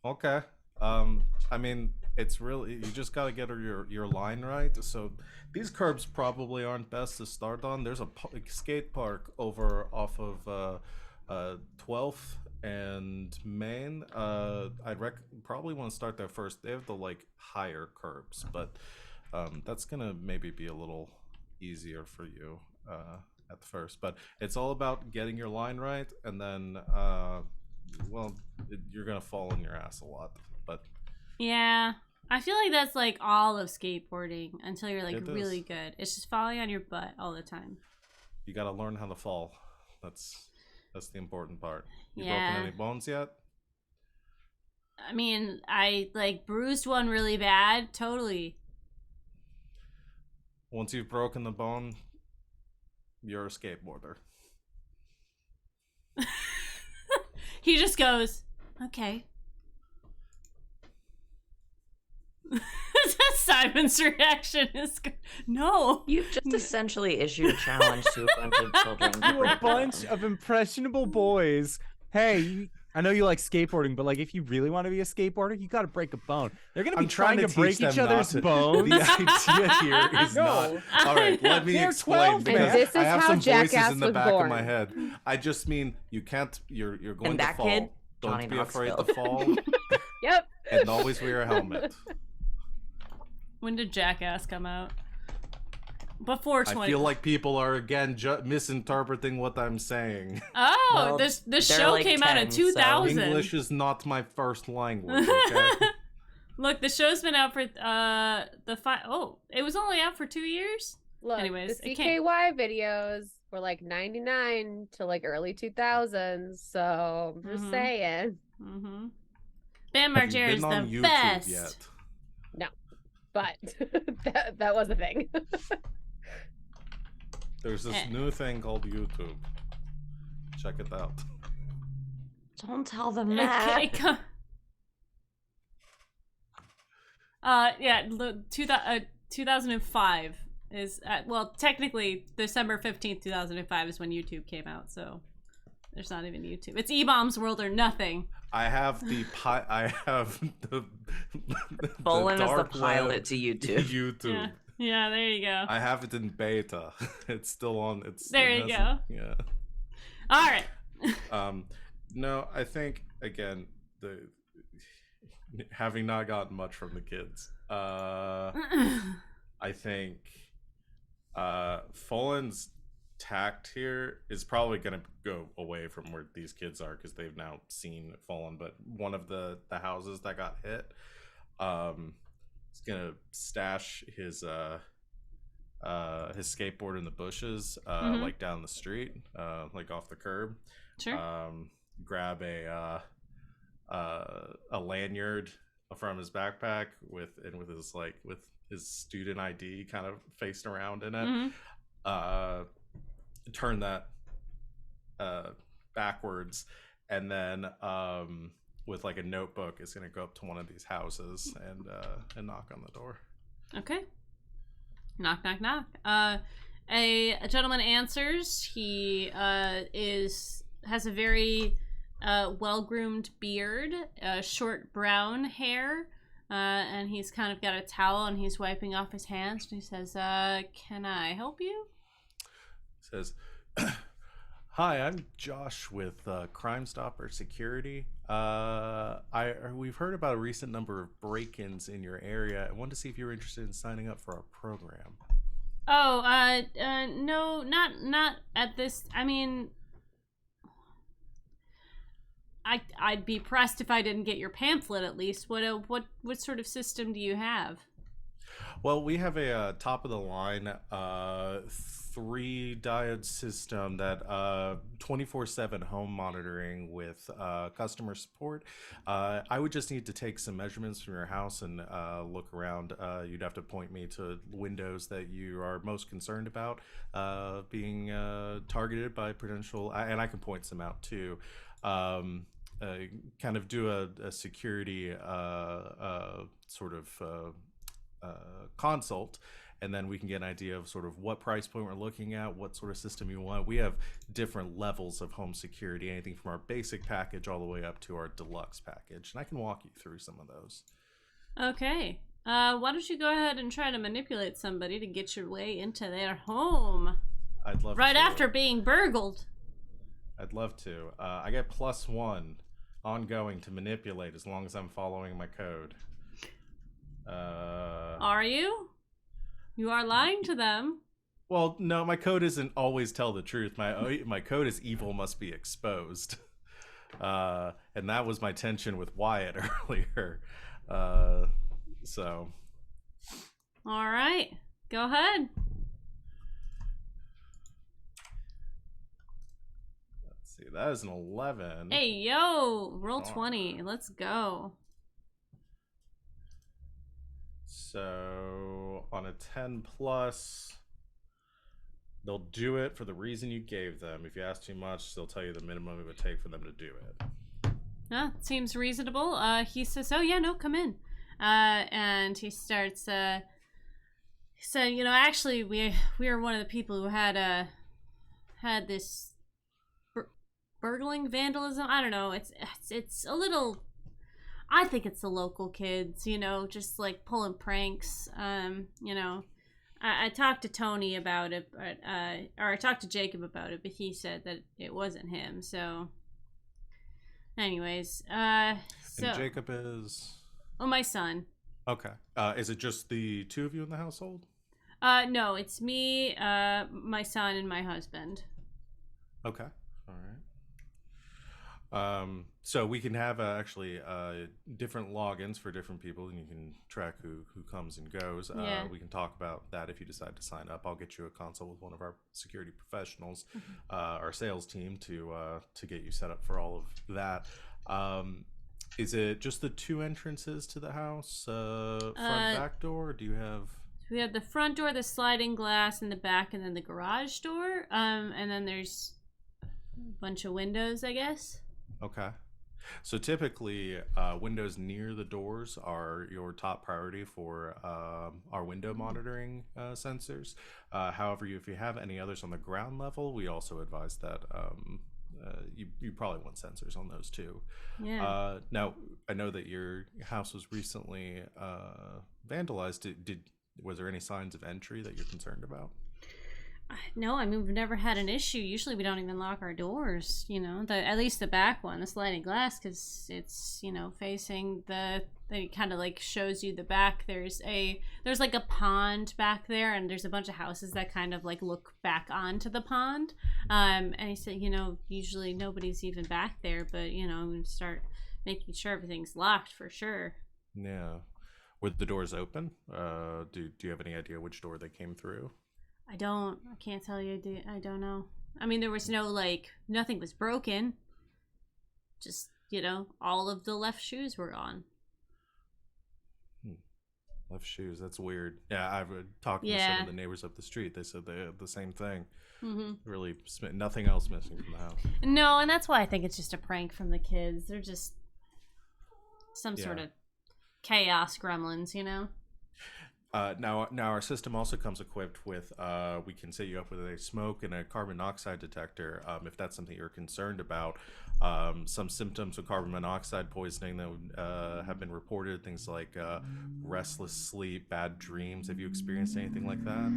Okay. I mean, it's really, you just gotta get your line right. So these curbs probably aren't best to start on. There's a skate park over off of 12th and Main. I'd probably want to start there first. They have the higher curbs, but that's gonna maybe be a little easier for you at first. But it's all about getting your line right, and then you're gonna fall on your ass a lot. But yeah, I feel like that's all of skateboarding until you're really good. It's just falling on your butt all the time. You gotta learn how to fall. That's the important part. You Yeah. broken any bones yet? I mean, I bruised one really bad. Totally. Once you've broken the bone, you're a skateboarder. He just goes, okay. Simon's reaction is, no. You've just essentially issued a challenge to a bunch of children. To a bunch of impressionable boys. Hey, I know you like skateboarding, but like if you really want to be a skateboarder, you got to break a bone. They're gonna be I'm trying to teach break them each not other's to- bones. The idea here is not. All right, let me They're explain 12, because man. And this is I have how some voices Jackass in the was back of my born. head. I just mean you can't. You're going And to that fall. kid, Don't Johnny be afraid to Knoxville. fall, Yep. and always wear a helmet. When did Jackass come out? Before 20. I feel like people are again misinterpreting what I'm saying. Oh, Well, this they're show like came out in 10, so- 2000. English is not my first language. Okay. Look, the show's been out for it was only out for 2 years. Look, Anyways, the it can't- CKY videos were like 99 to like early 2000s. So I'm just Mhm. saying. Mm-hmm. Bam Have you Margera been is on the YouTube best. yet? But that was a thing. There's this Eh. new thing called YouTube. Check it out. Don't tell them It that. co- yeah, 2005 is well, technically December 15th, 2005 is when YouTube came out. So there's not even YouTube. It's E-Bombs World or nothing. I have the I have the Bolin is the dark pilot web to YouTube. YouTube. Yeah. Yeah, there you go. I have it in beta. It's still on. It's There it you hasn't- go. Yeah. All right. No, I think again the having not gotten much from the kids. I think Fallen's tact here is probably going to go away from where these kids are because they've now seen Fallen. But one of the houses that got hit, is gonna stash his skateboard in the bushes, Mhm. like down the street, like off the curb. Sure. Grab a lanyard from his backpack with his student ID kind of faced around in it. Mhm. Turn that backwards, and then with like a notebook is gonna go up to one of these houses and knock on the door. Okay. Knock, knock, knock. A gentleman answers. He has a very well-groomed beard, short brown hair, and he's kind of got a towel and he's wiping off his hands. And he says, "Can I help you?" Says, "Hi, I'm Josh with Crime Stopper Security. We've heard about a recent number of break-ins in your area. I wanted to see if you were interested in signing up for our program." Oh, no, not at this. I mean, I'd be pressed if I didn't get your pamphlet at least. What sort of system do you have? Well, we have a top of the line 3 diode system that 24/7 home monitoring with customer support. I would just need to take some measurements from your house and look around. You'd have to point me to windows that you are most concerned about being targeted by potential, and I can point some out too. Kind of do a security sort of consult, and then we can get an idea of sort of what price point we're looking at, what sort of system you want. We have different levels of home security, anything from our basic package all the way up to our deluxe package, and I can walk you through some of those. Okay. Why don't you go ahead and try to manipulate somebody to get your way into their home I'd love right to. after being burgled? I'd love to. I get +1 ongoing to manipulate as long as I'm following my code. Are you? You are lying to them. Well, no, my code isn't always tell the truth. My code is evil must be exposed. And that was my tension with Wyatt earlier. So All right. Go ahead. let's see. That is an 11. Hey, yo, roll Oh. 20. Let's go. So on a 10 plus, they'll do it for the reason you gave them. If you ask too much, they'll tell you the minimum it would take for them to do it. Seems reasonable. He says, "Oh yeah, no, come in." And he starts. He said, "You know, actually, we are one of the people who had this burgling vandalism. I don't know. It's a little. I think it's the local kids. You know, just like pulling pranks. You know." I talked to Tony about it, but or I talked to Jacob about it, but he said that it wasn't him. So, anyways, so And Jacob is. Oh, my son. Okay. Is it just the two of you in the household? No, it's me, my son, and my husband. Okay. All right. So we can have actually different logins for different people, and you can track who comes and goes. Yeah. We can talk about that if you decide to sign up. I'll get you a consult with one of our security professionals, our sales team, to get you set up for all of that. Is it just the two entrances to the house, front, back door? Or do you have? We have the front door, the sliding glass in the back, and then the garage door. And then there's a bunch of windows, I guess. Okay. So typically, windows near the doors are your top priority for our window monitoring sensors. However, if you have any others on the ground level, we also advise that you probably want sensors on those too. Yeah. Now, I know that your house was recently vandalized. Was there any signs of entry that you're concerned about? No, I mean, we've never had an issue. Usually we don't even lock our doors, you know, at least the back one, the sliding glass, because it's, you know, facing it kind of like shows you the back. There's like a pond back there, and there's a bunch of houses that kind of like look back onto the pond. And he said, you know, usually nobody's even back there, but, you know, I'm going to start making sure everything's locked for sure. Yeah. Were the doors open? Do you have any idea which door they came through? I can't tell you. I don't know. I mean, there was nothing was broken. Just, you know, all of the left shoes were gone. Left shoes, that's weird. Yeah, I've talked to some of the neighbors up the street. They said they had the same thing. Mm-hmm. Really, nothing else missing from the house. No, and that's why I think it's just a prank from the kids. They're just some sort of chaos gremlins, you know? Now our system also comes equipped with we can set you up with a smoke and a carbon monoxide detector if that's something you're concerned about. Some symptoms of carbon monoxide poisoning that have been reported, things like restless sleep, bad dreams. Have you experienced anything like that?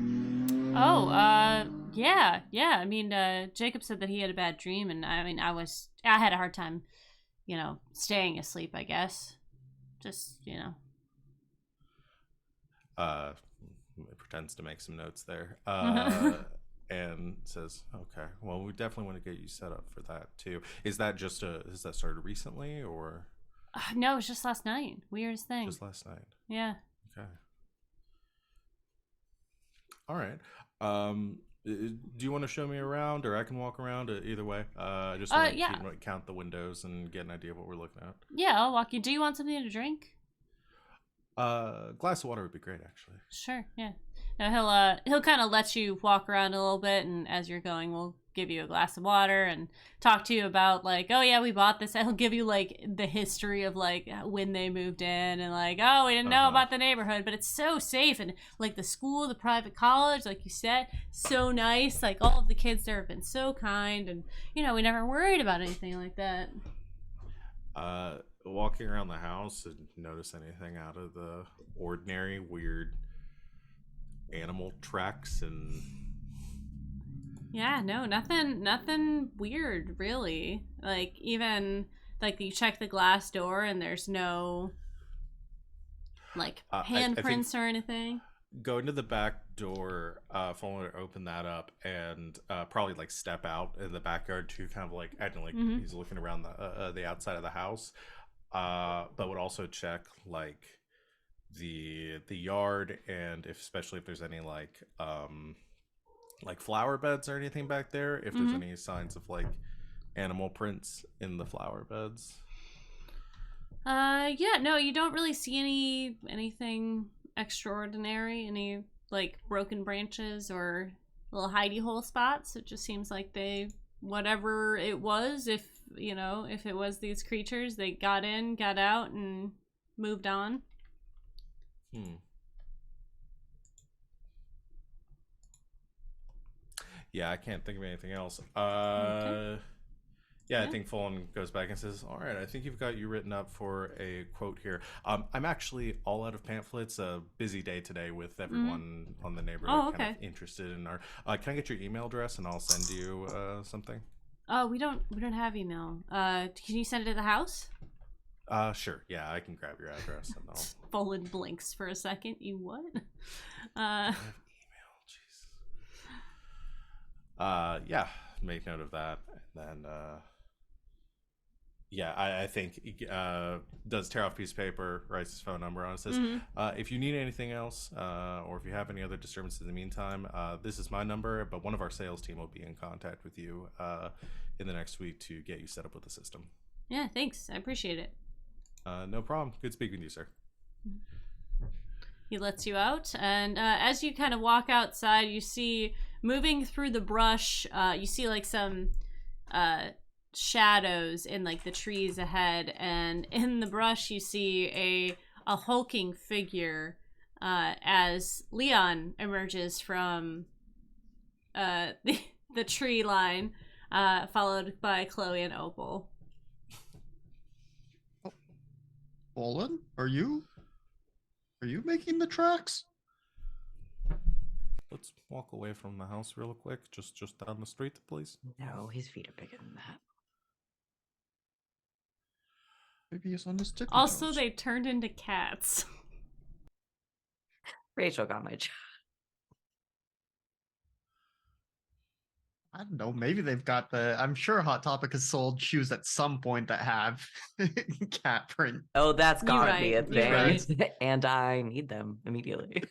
Oh, yeah. I mean, Jacob said that he had a bad dream, and I mean, I had a hard time, you know, staying asleep, I guess. Just, you know. Pretends to make some notes there and says, okay, well, we definitely want to get you set up for that too. Is that started recently, or no, it was just last night. Weirdest thing. Just last night. Yeah. Okay. All right. Do you want to show me around, or I can walk around? Either way. I just want to count the windows and get an idea of what we're looking at. Yeah, I'll walk you. Do you want something to drink? Glass of water would be great, actually. Sure, yeah. Now he'll kind of let you walk around a little bit, and as you're going, we'll give you a glass of water and talk to you about like, oh yeah, we bought this. He'll give you like the history of like when they moved in, and like, oh, we didn't know about the neighborhood, but it's so safe, and like the school, the private college, like you said, so nice. Like all of the kids there have been so kind, and you know, we never worried about anything like that. Walking around the house and notice anything out of the ordinary, weird animal tracks and no, nothing weird really. Like even like you check the glass door and there's no like handprints or anything. Go into the back door, Fuller open that up, and probably like step out in the backyard too, kind of like acting like he's looking around the outside of the house. But would also check like the yard, and especially if there's any like flower beds or anything back there, if there's any signs of like animal prints in the flower beds. No, you don't really see anything extraordinary? Any like broken branches or little hidey hole spots? It just seems like they, whatever it was, if if it was these creatures, they got in, got out, and moved on. Yeah, I can't think of anything else. Okay. Yeah, I think Fulham goes back and says, "All right, I think you've got you written up for a quote here. I'm actually all out of pamphlets. A busy day today with everyone on the neighborhood kind of interested in our. Can I get your email address and I'll send you something? Oh, we don't have email. Can you send it to the house? Sure. Yeah, I can grab your address and I'll. Fulham blinks for a second. You what? I have email. Jeez. Yeah. Make note of that, and then. Yeah, I think does tear off a piece of paper, writes his phone number on it, says, if you need anything else, or if you have any other disturbances in the meantime, this is my number, but one of our sales team will be in contact with you in the next week to get you set up with the system. Yeah, thanks. I appreciate it. No problem. Good speaking to you, sir. He lets you out, and as you kind of walk outside, you see moving through the brush, you see like some shadows in like the trees ahead, and in the brush you see a hulking figure as Leon emerges from the tree line, followed by Chloe and Opal. Olin, are you making the tracks? Let's walk away from the house real quick, just down the street, please. No, his feet are bigger than that. Maybe he's on his tippy Also, toes. they turned into cats. Rachel got my job. I don't know. Maybe they've got I'm sure Hot Topic has sold shoes at some point that have cat print. Oh, that's You're gotta be a right, you're thing. And I need them immediately.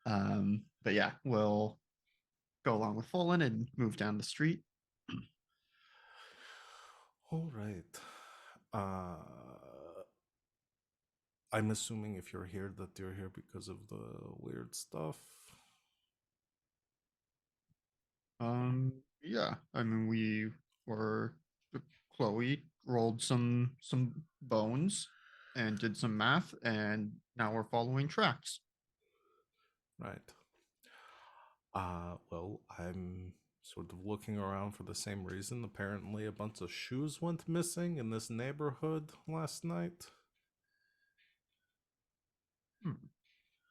But yeah, we'll go along with Fullen and move down the street. All right. I'm assuming if you're here that you're here because of the weird stuff. Yeah. I mean, Chloe rolled some bones and did some math, and now we're following tracks. Right. Well, I'm sort of looking around for the same reason. Apparently, a bunch of shoes went missing in this neighborhood last night.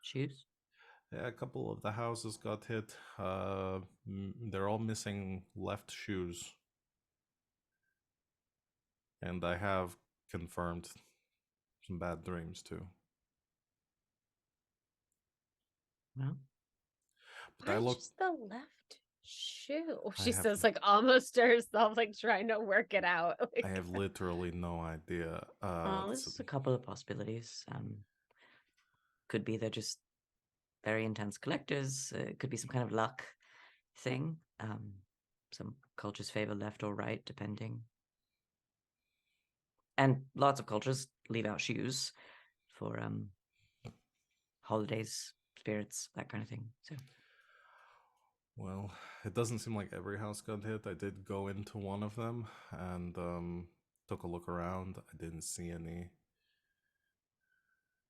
Shoes? Yeah, a couple of the houses got hit. They're all missing left shoes. And I have confirmed some bad dreams, too. Well, But I Why look. just the left shoe? I She have- says, like almost to herself, like trying to work it out. I have literally no idea. there's a couple of possibilities. Could be they're just very intense collectors. It could be some kind of luck thing. Some cultures favor left or right, depending. And lots of cultures leave out shoes for holidays, spirits, that kind of thing. So, Well, it doesn't seem like every house got hit. I did go into one of them and took a look around. I didn't see any.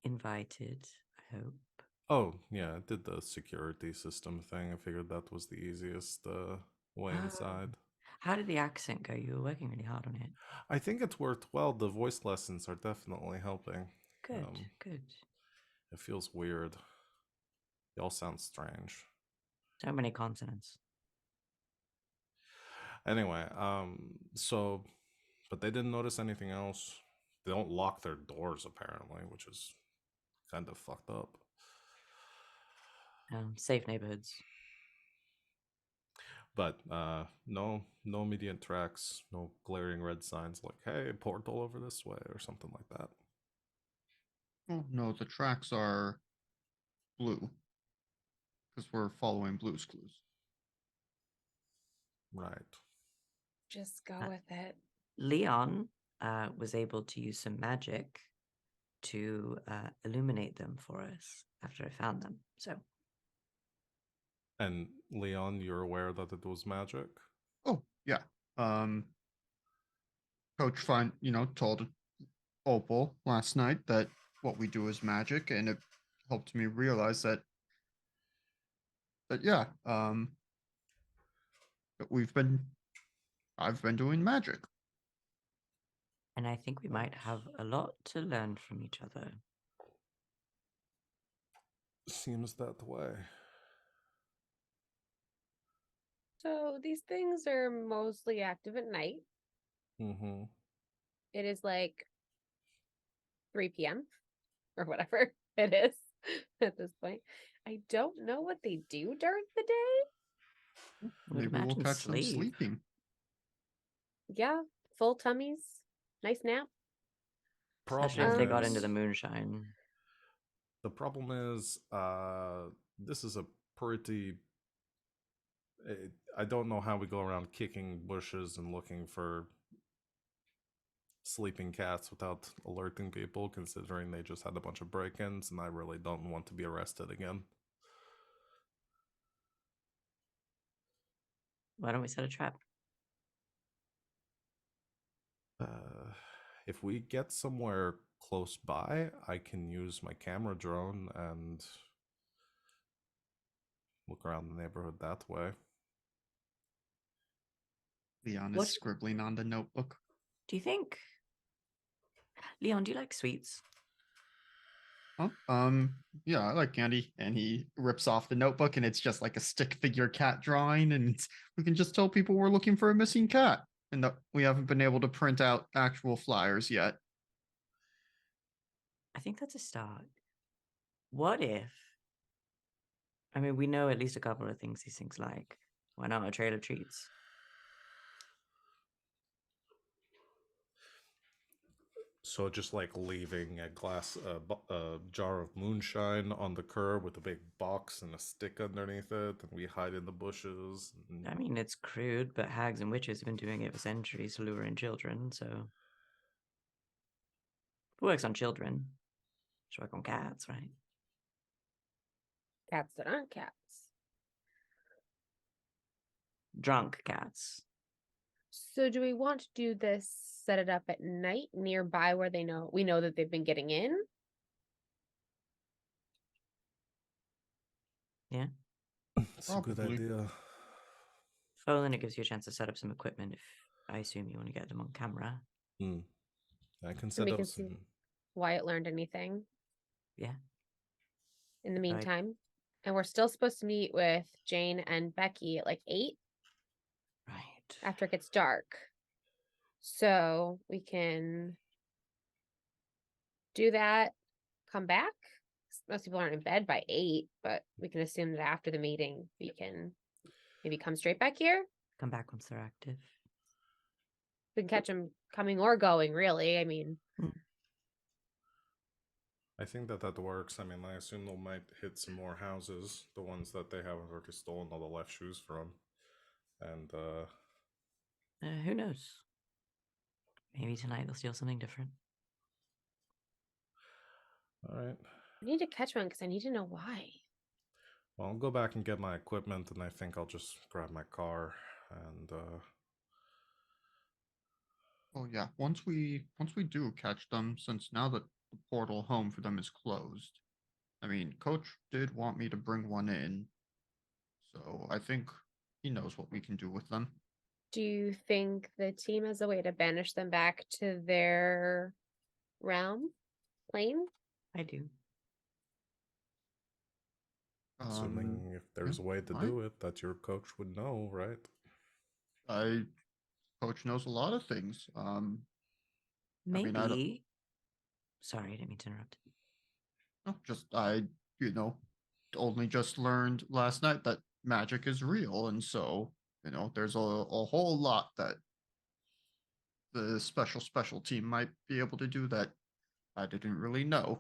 invited, I hope. Oh, yeah, I did the security system thing. I figured that was the easiest way inside. How did the accent go? You were working really hard on it. I think it's worked well. The voice lessons are definitely helping. Good, good. It feels weird. Y'all sound strange. So many consonants. Anyway, but they didn't notice anything else. They don't lock their doors, apparently, which is kind of fucked up. Safe neighborhoods. But no immediate tracks, no glaring red signs like, hey, portal over this way or something like that. Oh, no, the tracks are blue. Because we're following Blue's Clues. Right. Just go with it. Leon was able to use some magic to illuminate them for us after I found them. So And Leon, you're aware that it was magic? Oh, yeah. Coach told Opal last night that what we do is magic, and it helped me realize that yeah, that I've been doing magic. and I think we might have a lot to learn from each other. Seems that way. So these things are mostly active at night. Mm-hmm. It is like 3 p.m. or whatever it is at this point. I don't know what they do during the day. I would Maybe we'll imagine catch them sleep. sleeping. Yeah, full tummies, nice nap. Especially if they got into is- the moonshine. The problem is, this is a pretty. I don't know how we go around kicking bushes and looking for sleeping cats without alerting people, considering they just had a bunch of break-ins, and I really don't want to be arrested again. Why don't we set a trap? If we get somewhere close by, I can use my camera drone and look around the neighborhood that way. Leon What- is scribbling on the notebook. Do you think, Leon, do you like sweets? Oh, yeah, I like candy. And he rips off the notebook, and it's just like a stick figure cat drawing, and we can just tell people we're looking for a missing cat, and that we haven't been able to print out actual flyers yet. I think that's a start. What if? I mean, we know at least a couple of things these things like. Why not a trail of treats? So just like leaving a jar of moonshine on the curb with a big box and a stick underneath it, and we hide in the bushes. I mean, it's crude, but hags and witches have been doing it for centuries to lure in children, so. If it works on children, it should work on cats, right? Cats that aren't cats. Drunk cats. So do we want to do this, set it up at night nearby where we know that they've been getting in? It's a good Probably. idea. So then it gives you a chance to set up some equipment if I assume you want to get them on camera. I can So set we up can some. see Wyatt learned anything Yeah. in the Right. meantime. And we're still supposed to meet with Jane and Becky at like 8 Right. after it gets dark. So we can do that, come back. Most people aren't in bed by 8, but we can assume that after the meeting, we can maybe come straight back here. Come back once they're active. We can catch them coming or going, really. I mean, I think that works. I mean, I assume they might hit some more houses, the ones that they haven't already stolen all the left shoes from. And Who knows? Maybe tonight they'll steal something different. all right. I need to catch one because I need to know why. Well, I'll go back and get my equipment, and I think I'll just grab my car and Oh yeah, once we do catch them, since now that the portal home for them is closed, I mean, Coach did want me to bring one in, so I think he knows what we can do with them. Do you think the team has a way to banish them back to their realm, plane? I do. assuming if there's a way to I- do it, that your coach would know, right? Coach knows a lot of things. Maybe. mean, I don't- Sorry, I didn't mean to interrupt. no, I only just learned last night that magic is real, and so there's a whole lot that the special team might be able to do that I didn't really know.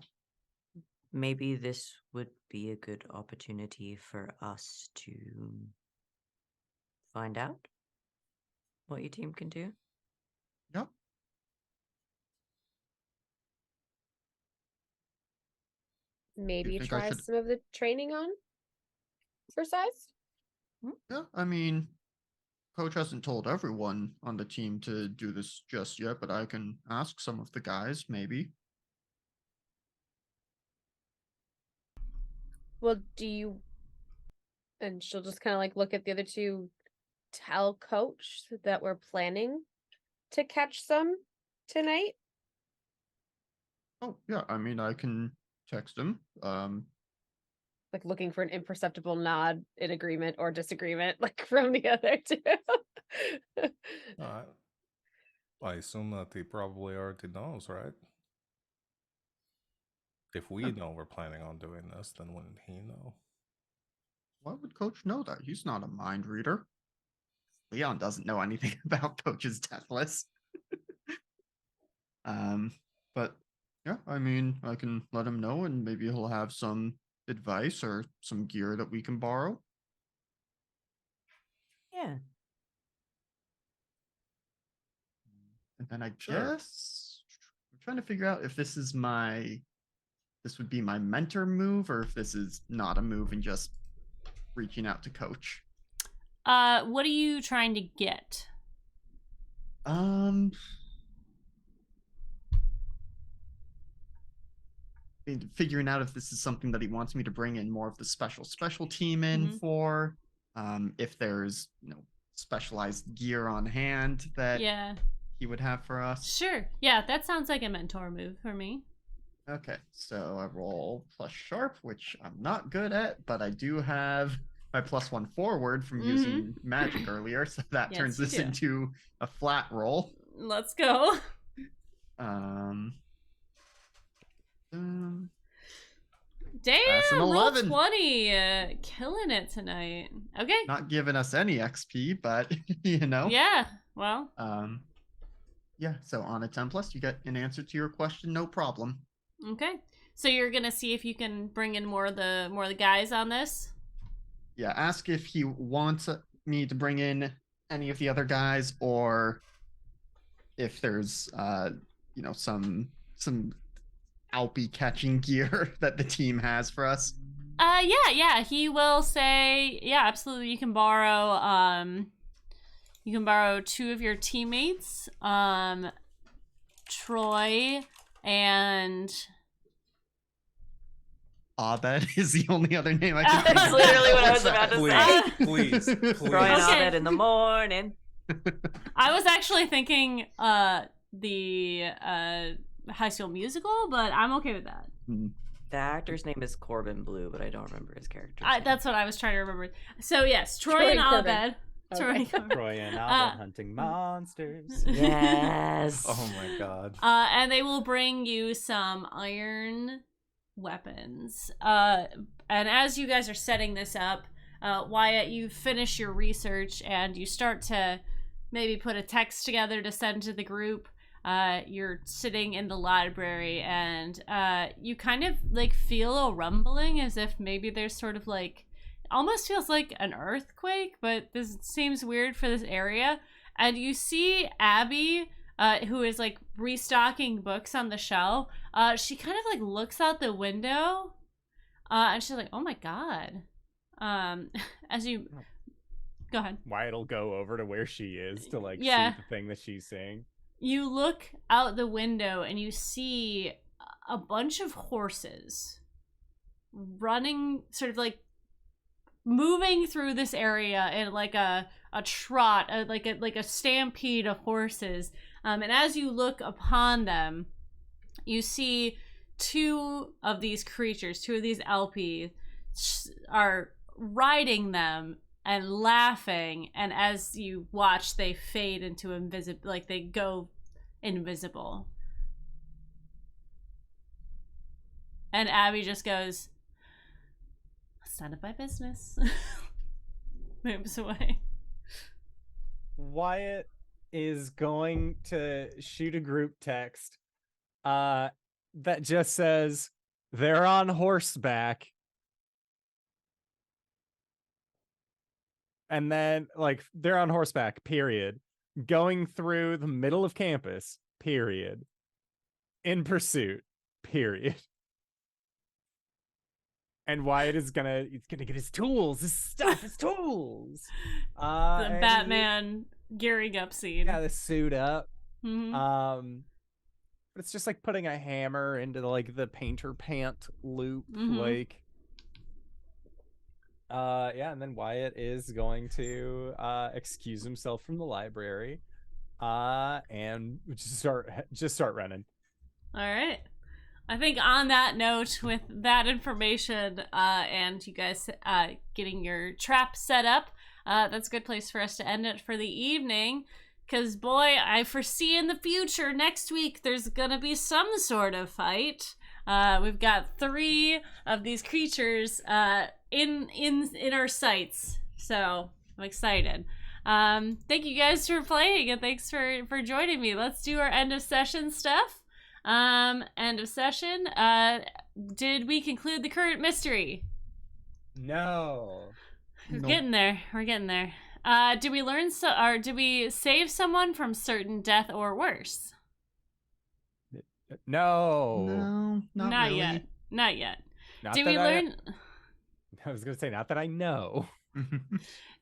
Maybe this would be a good opportunity for us to find out what your team can do. Yep. maybe think I try should- some of the training on for size? Yeah, I mean, coach hasn't told everyone on the team to do this just yet, but I can ask some of the guys, maybe. Well, do you? And she'll just kind of like look at the other two. Tell coach that we're planning to catch some tonight. Oh, yeah, I mean, I can text him. Like looking for an imperceptible nod in agreement or disagreement, like from the other two. I assume that he probably already knows, right? If we know we're planning on doing this, then wouldn't he know? Why would coach know that? He's not a mind reader. Leon doesn't know anything about coach's death list. But yeah, I mean, I can let him know and maybe he'll have some advice or some gear that we can borrow. Yeah. And then I Sure. guess I'm trying to figure out if this would be my mentor move or if this is not a move and just reaching out to coach. What are you trying to get? Figuring out if this is something that he wants me to bring in more of the special team in Mhm. for. If there's specialized gear on hand that Yeah. he would have for us. Sure. Yeah, that sounds like a mentor move for me. Okay, so I roll plus sharp, which I'm not good at, but I do have my +1 forward from using magic earlier, so that Yes, turns you this do. into a flat roll. Let's go. That's an Damn, roll 11. 20. Killing it tonight. Okay. Not giving us any XP, but Yeah, well. Yeah, so on a 10+, you get an answer to your question, no problem. Okay. So you're gonna see if you can bring in more of the guys on this? Yeah, ask if he wants me to bring in any of the other guys or if there's some Alpy catching gear that the team has for us. Yeah. He will say, yeah, absolutely. You can borrow 2 of your teammates, Troy and Abed is the only other name I can think That's of. literally what I was about to Please, say. please. Throwing Okay. on it in the morning. I was actually thinking the High School Musical, but I'm okay with that. The actor's name is Corbin Blue, but I don't remember his character. That's what I was trying to remember. So yes, Troy Troy and Corbin. Abed. Troy Okay. and Corbin. Troy and Albert hunting monsters. Yes. Oh my god. And they will bring you some iron weapons. And as you guys are setting this up, Wyatt, you finish your research and you start to maybe put a text together to send to the group. You're sitting in the library and you kind of like feel a rumbling as if maybe there's sort of like almost feels like an earthquake, but this seems weird for this area. And you see Abby, who is like restocking books on the shelf. She kind of like looks out the window, and she's like, "Oh my god!" As you go ahead, Wyatt'll go over to where she is to like Yeah. see the thing that she's saying. you look out the window and you see a bunch of horses running, sort of like moving through this area in like a trot, like a stampede of horses. And as you look upon them, you see 2 of these creatures, 2 of these LP, are riding them and laughing. And as you watch, they fade into invisible, like they go invisible. And Abby just goes, "That's none of my business." Moves away. Wyatt is going to shoot a group text that just says they're on horseback. And then like they're on horseback, period. Going through the middle of campus, period. In pursuit, period. and Wyatt is gonna get his tools, his stuff, his tools. The And Batman gearing up scene. Yeah, the suit up. Mhm. But it's just like putting a hammer into like the painter pant loop, like. Yeah, and then Wyatt is going to excuse himself from the library, and just start running. All right. I think on that note, with that information, and you guys getting your trap set up, that's a good place for us to end it for the evening. Because, boy, I foresee in the future, next week, there's gonna be some sort of fight. We've got 3 of these creatures in our sights, so I'm excited. Thank you guys for playing, and thanks for joining me. Let's do our end of session stuff. End of session. Did we conclude the current mystery? No. We're Nope. getting there. We're getting there. Did we learn or did we save someone from certain death or worse? No. No, not really. yet. Not yet. Not Did that we learn? I was gonna say, not that I know.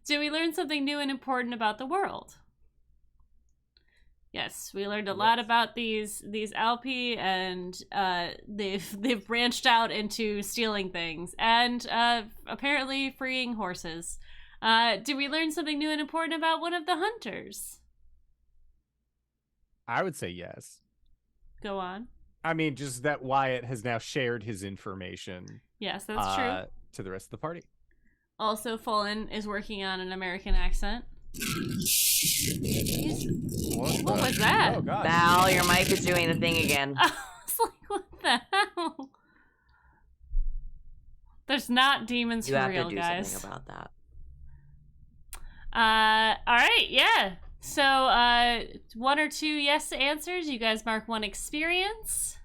Did we learn something new and important about the world? Yes, we learned a lot about these Alpi, and they've branched out into stealing things and apparently freeing horses. Did we learn something new and important about one of the hunters? I would say yes. Go on. I mean, just that Wyatt has now shared his information. Yes, that's true. To the rest of the party. Also, Fallen is working on an American accent. What was that? Oh, God. Val, your mic is doing the thing again. I was like, what the hell? There's not demons You for have real, to do guys. something about that. All right, yeah. So, 1 or 2 yes answers. You guys mark 1 experience.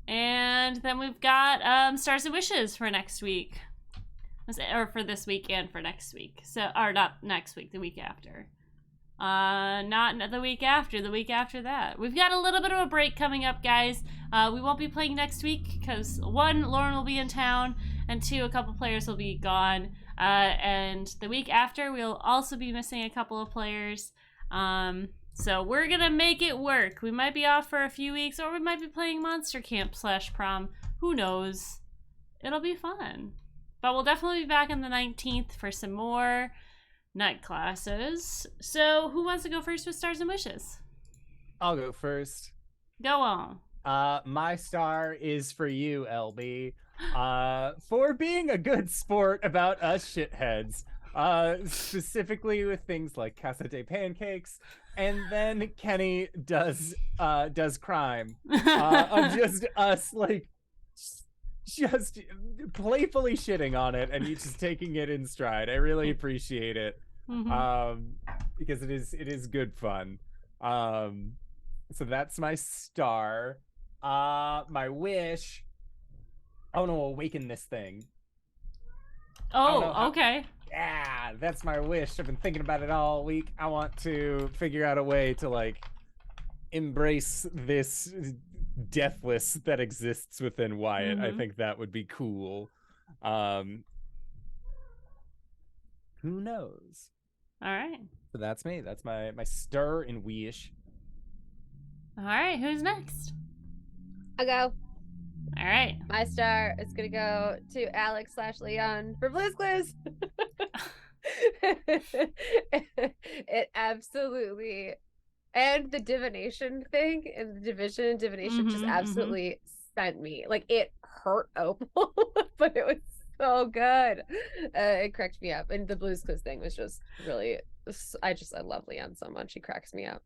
And then we've got Stars and Wishes for next week. Or for this week and for next week. So, or not next week, the week after. Not the week after, the week after that. We've got a little bit of a break coming up, guys. We won't be playing next week because 1, Lauren will be in town, and 2, a couple players will be gone. And the week after, we'll also be missing a couple of players. So we're gonna make it work. We might be off for a few weeks, or we might be playing Monster Camp / prom. Who knows? It'll be fun. But we'll definitely be back on the 19th for some more night classes. So who wants to go first with Stars and Wishes? I'll go first. Go on. My star is for you, LB. For being a good sport about us shitheads. Specifically with things like Casa de Pancakes, and then Kenny does crime. Of just us like just playfully shitting on it and you just taking it in stride. I really appreciate it. Because it is good fun. So that's my star. My wish, I want to awaken this thing. Oh, okay. Yeah, that's my wish. I've been thinking about it all week. I want to figure out a way to like embrace this deathless that exists within Wyatt. I think that would be cool. Who knows? All right. So that's me. That's my stir and wish. All right. Who's next? I'll go. All right. My star is gonna go to Alex / Leon for Blue's Clues. It absolutely, and the divination thing and the division and divination just absolutely sent me. Like, it hurt Opal, but it was so good. It cracked me up, and the Blue's Clues thing was just really. I love Leon so much. He cracks me up.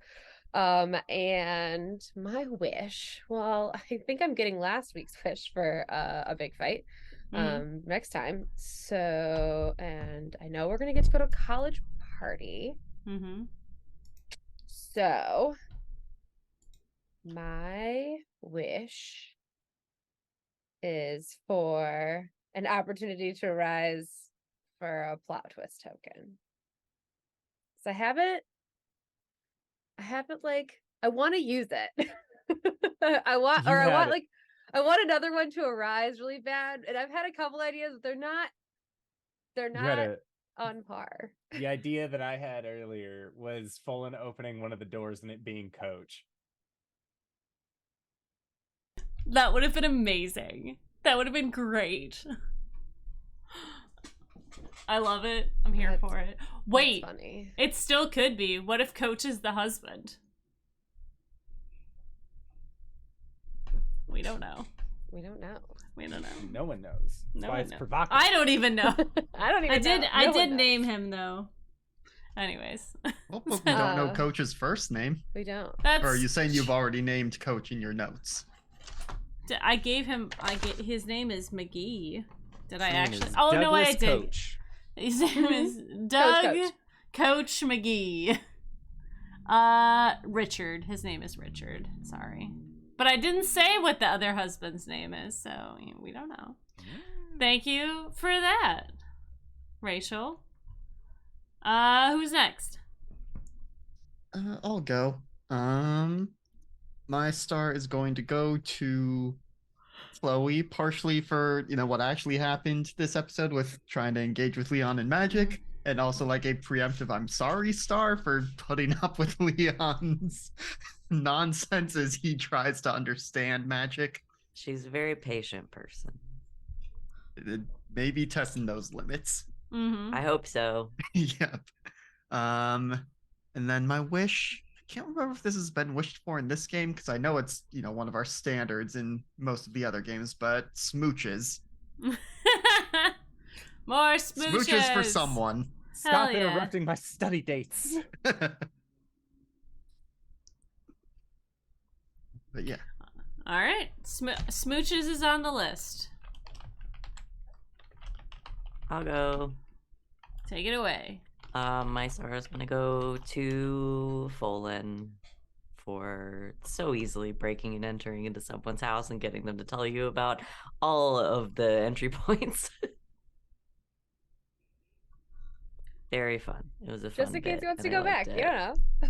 And my wish, well, I think I'm getting last week's wish for a big fight next time. So, and I know we're gonna get to go to a college party. So my wish is for an opportunity to rise for a plot twist token. So I haven't like, I want to use it. I want I want another one to arise really bad, and I've had a couple ideas, but they're not You had on par. the idea that I had earlier was Folan opening one of the doors and it being Coach. That would have been amazing. That would have been great. I love it. I'm here for it. Wait, Funny. it still could be. What if Coach is the husband? We don't know. We don't know. We don't know. No one knows. That's No why one it's knows. provocative. I don't even know. I don't even know. I No one did knows. name him though. Anyways. Well, but we don't know Coach's first name. We don't. That's Or are you saying you've already named Coach in your notes? I gave him his name is McGee. Did I His name actually is Oh no, I Douglas did. Coach. His name is Doug Coach McGee. Richard. His name is Richard. Sorry. But I didn't say what the other husband's name is, so we don't know. Thank you for that, Rachel. Who's next? I'll go. My star is going to go to Chloe, partially for what actually happened this episode with trying to engage with Leon in magic, and also like a preemptive I'm sorry star for putting up with Leon's nonsense as he tries to understand magic. She's a very patient person. Maybe testing those limits. Mm-hmm. I hope so. Yep. And then my wish, I can't remember if this has been wished for in this game because I know it's one of our standards in most of the other games, but smooches. More smooches. Smooches for someone. Stop yeah. interrupting my study dates. But yeah. All right, smooches is on the list. I'll go. Take it away. My star is gonna go to Folan for so easily breaking and entering into someone's house and getting them to tell you about all of the entry points. Very fun. It was a fun Just in case bit, he wants to and I go back. liked You it. don't know.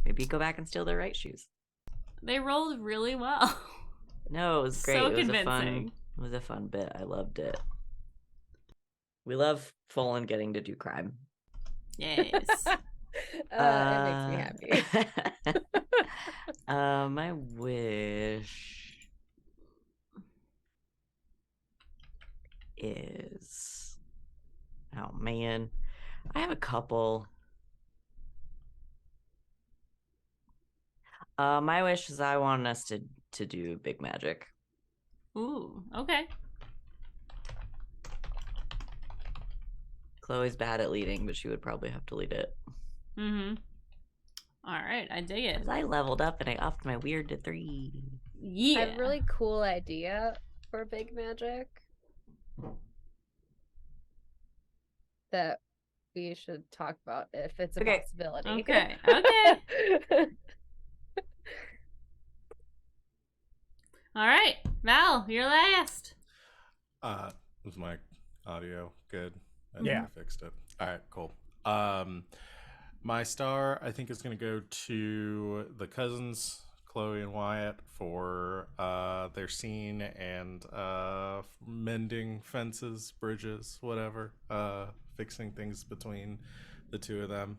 Maybe go back and steal their right shoes. They rolled really well. No, it was great. So it was convincing. It was a fun bit. I loved it. We love Folan getting to do crime. Yes. It makes me happy. My wish is, oh man, I have a couple. My wish is I want us to do big magic. Ooh, okay. Chloe's bad at leading, but she would probably have to lead it. Mm-hmm. All right, I dig it. 'Cause I leveled up and I upped my weird to 3. Yeah. I have a really cool idea for big magic that we should talk about if it's a Okay. possibility. Okay. Okay. All right, Val, you're last. Was my audio good? I Yeah. think I fixed it. All right, cool. My star, I think, is going to go to the cousins, Chloe and Wyatt, for their scene and mending fences, bridges, whatever, fixing things between the two of them,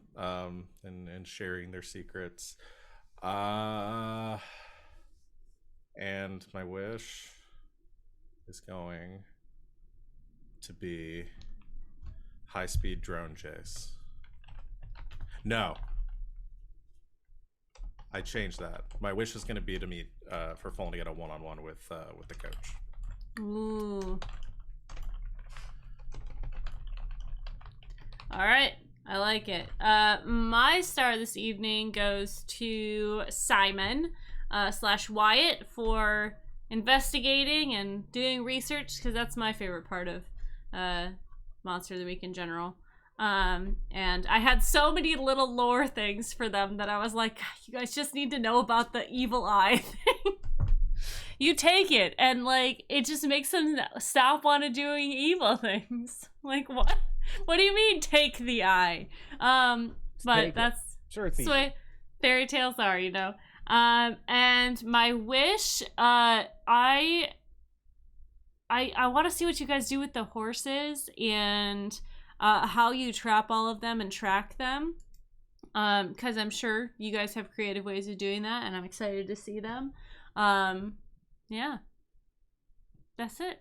and sharing their secrets. And my wish is going to be high-speed drone chase. No. I changed that. My wish is going to be to meet for Fulton to get a one-on-one with the coach. Ooh. All right, I like it. My star this evening goes to Simon / Wyatt for investigating and doing research, because that's my favorite part of Monster of the Week in general. And I had so many little lore things for them that I was like, you guys just need to know about the evil eye thing. You take it, and like it just makes them stop wanting doing evil things. Like, what? What do you mean, take the eye? But take it. that's Sure, it's easy. way fairy tales are, you know. And my wish, I want to see what you guys do with the horses and how you trap all of them and track them. Because I'm sure you guys have creative ways of doing that, and I'm excited to see them. Yeah. That's it.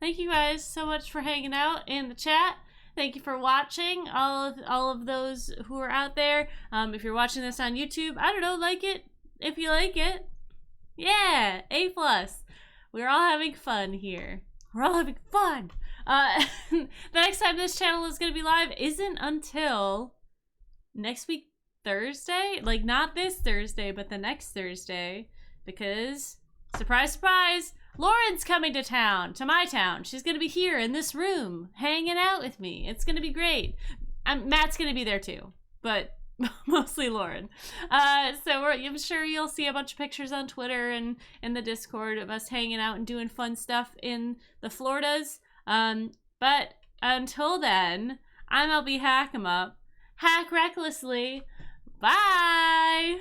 Thank you guys so much for hanging out in the chat. Thank you for watching, all of those who are out there. If you're watching this on YouTube, I don't know, like it if you like it. Yeah, A+. We're all having fun here. We're all having fun. The next time this channel is going to be live isn't until next week, Thursday. Like, not this Thursday, but the next Thursday. Because, surprise, surprise, Lauren's coming to town, to my town. She's going to be here in this room, hanging out with me. It's going to be great. Matt's going to be there too, but mostly Lauren. So I'm sure you'll see a bunch of pictures on Twitter and in the Discord of us hanging out and doing fun stuff in the Floridas. But until then, I'm LB Hack 'em Up. Hack recklessly. Bye!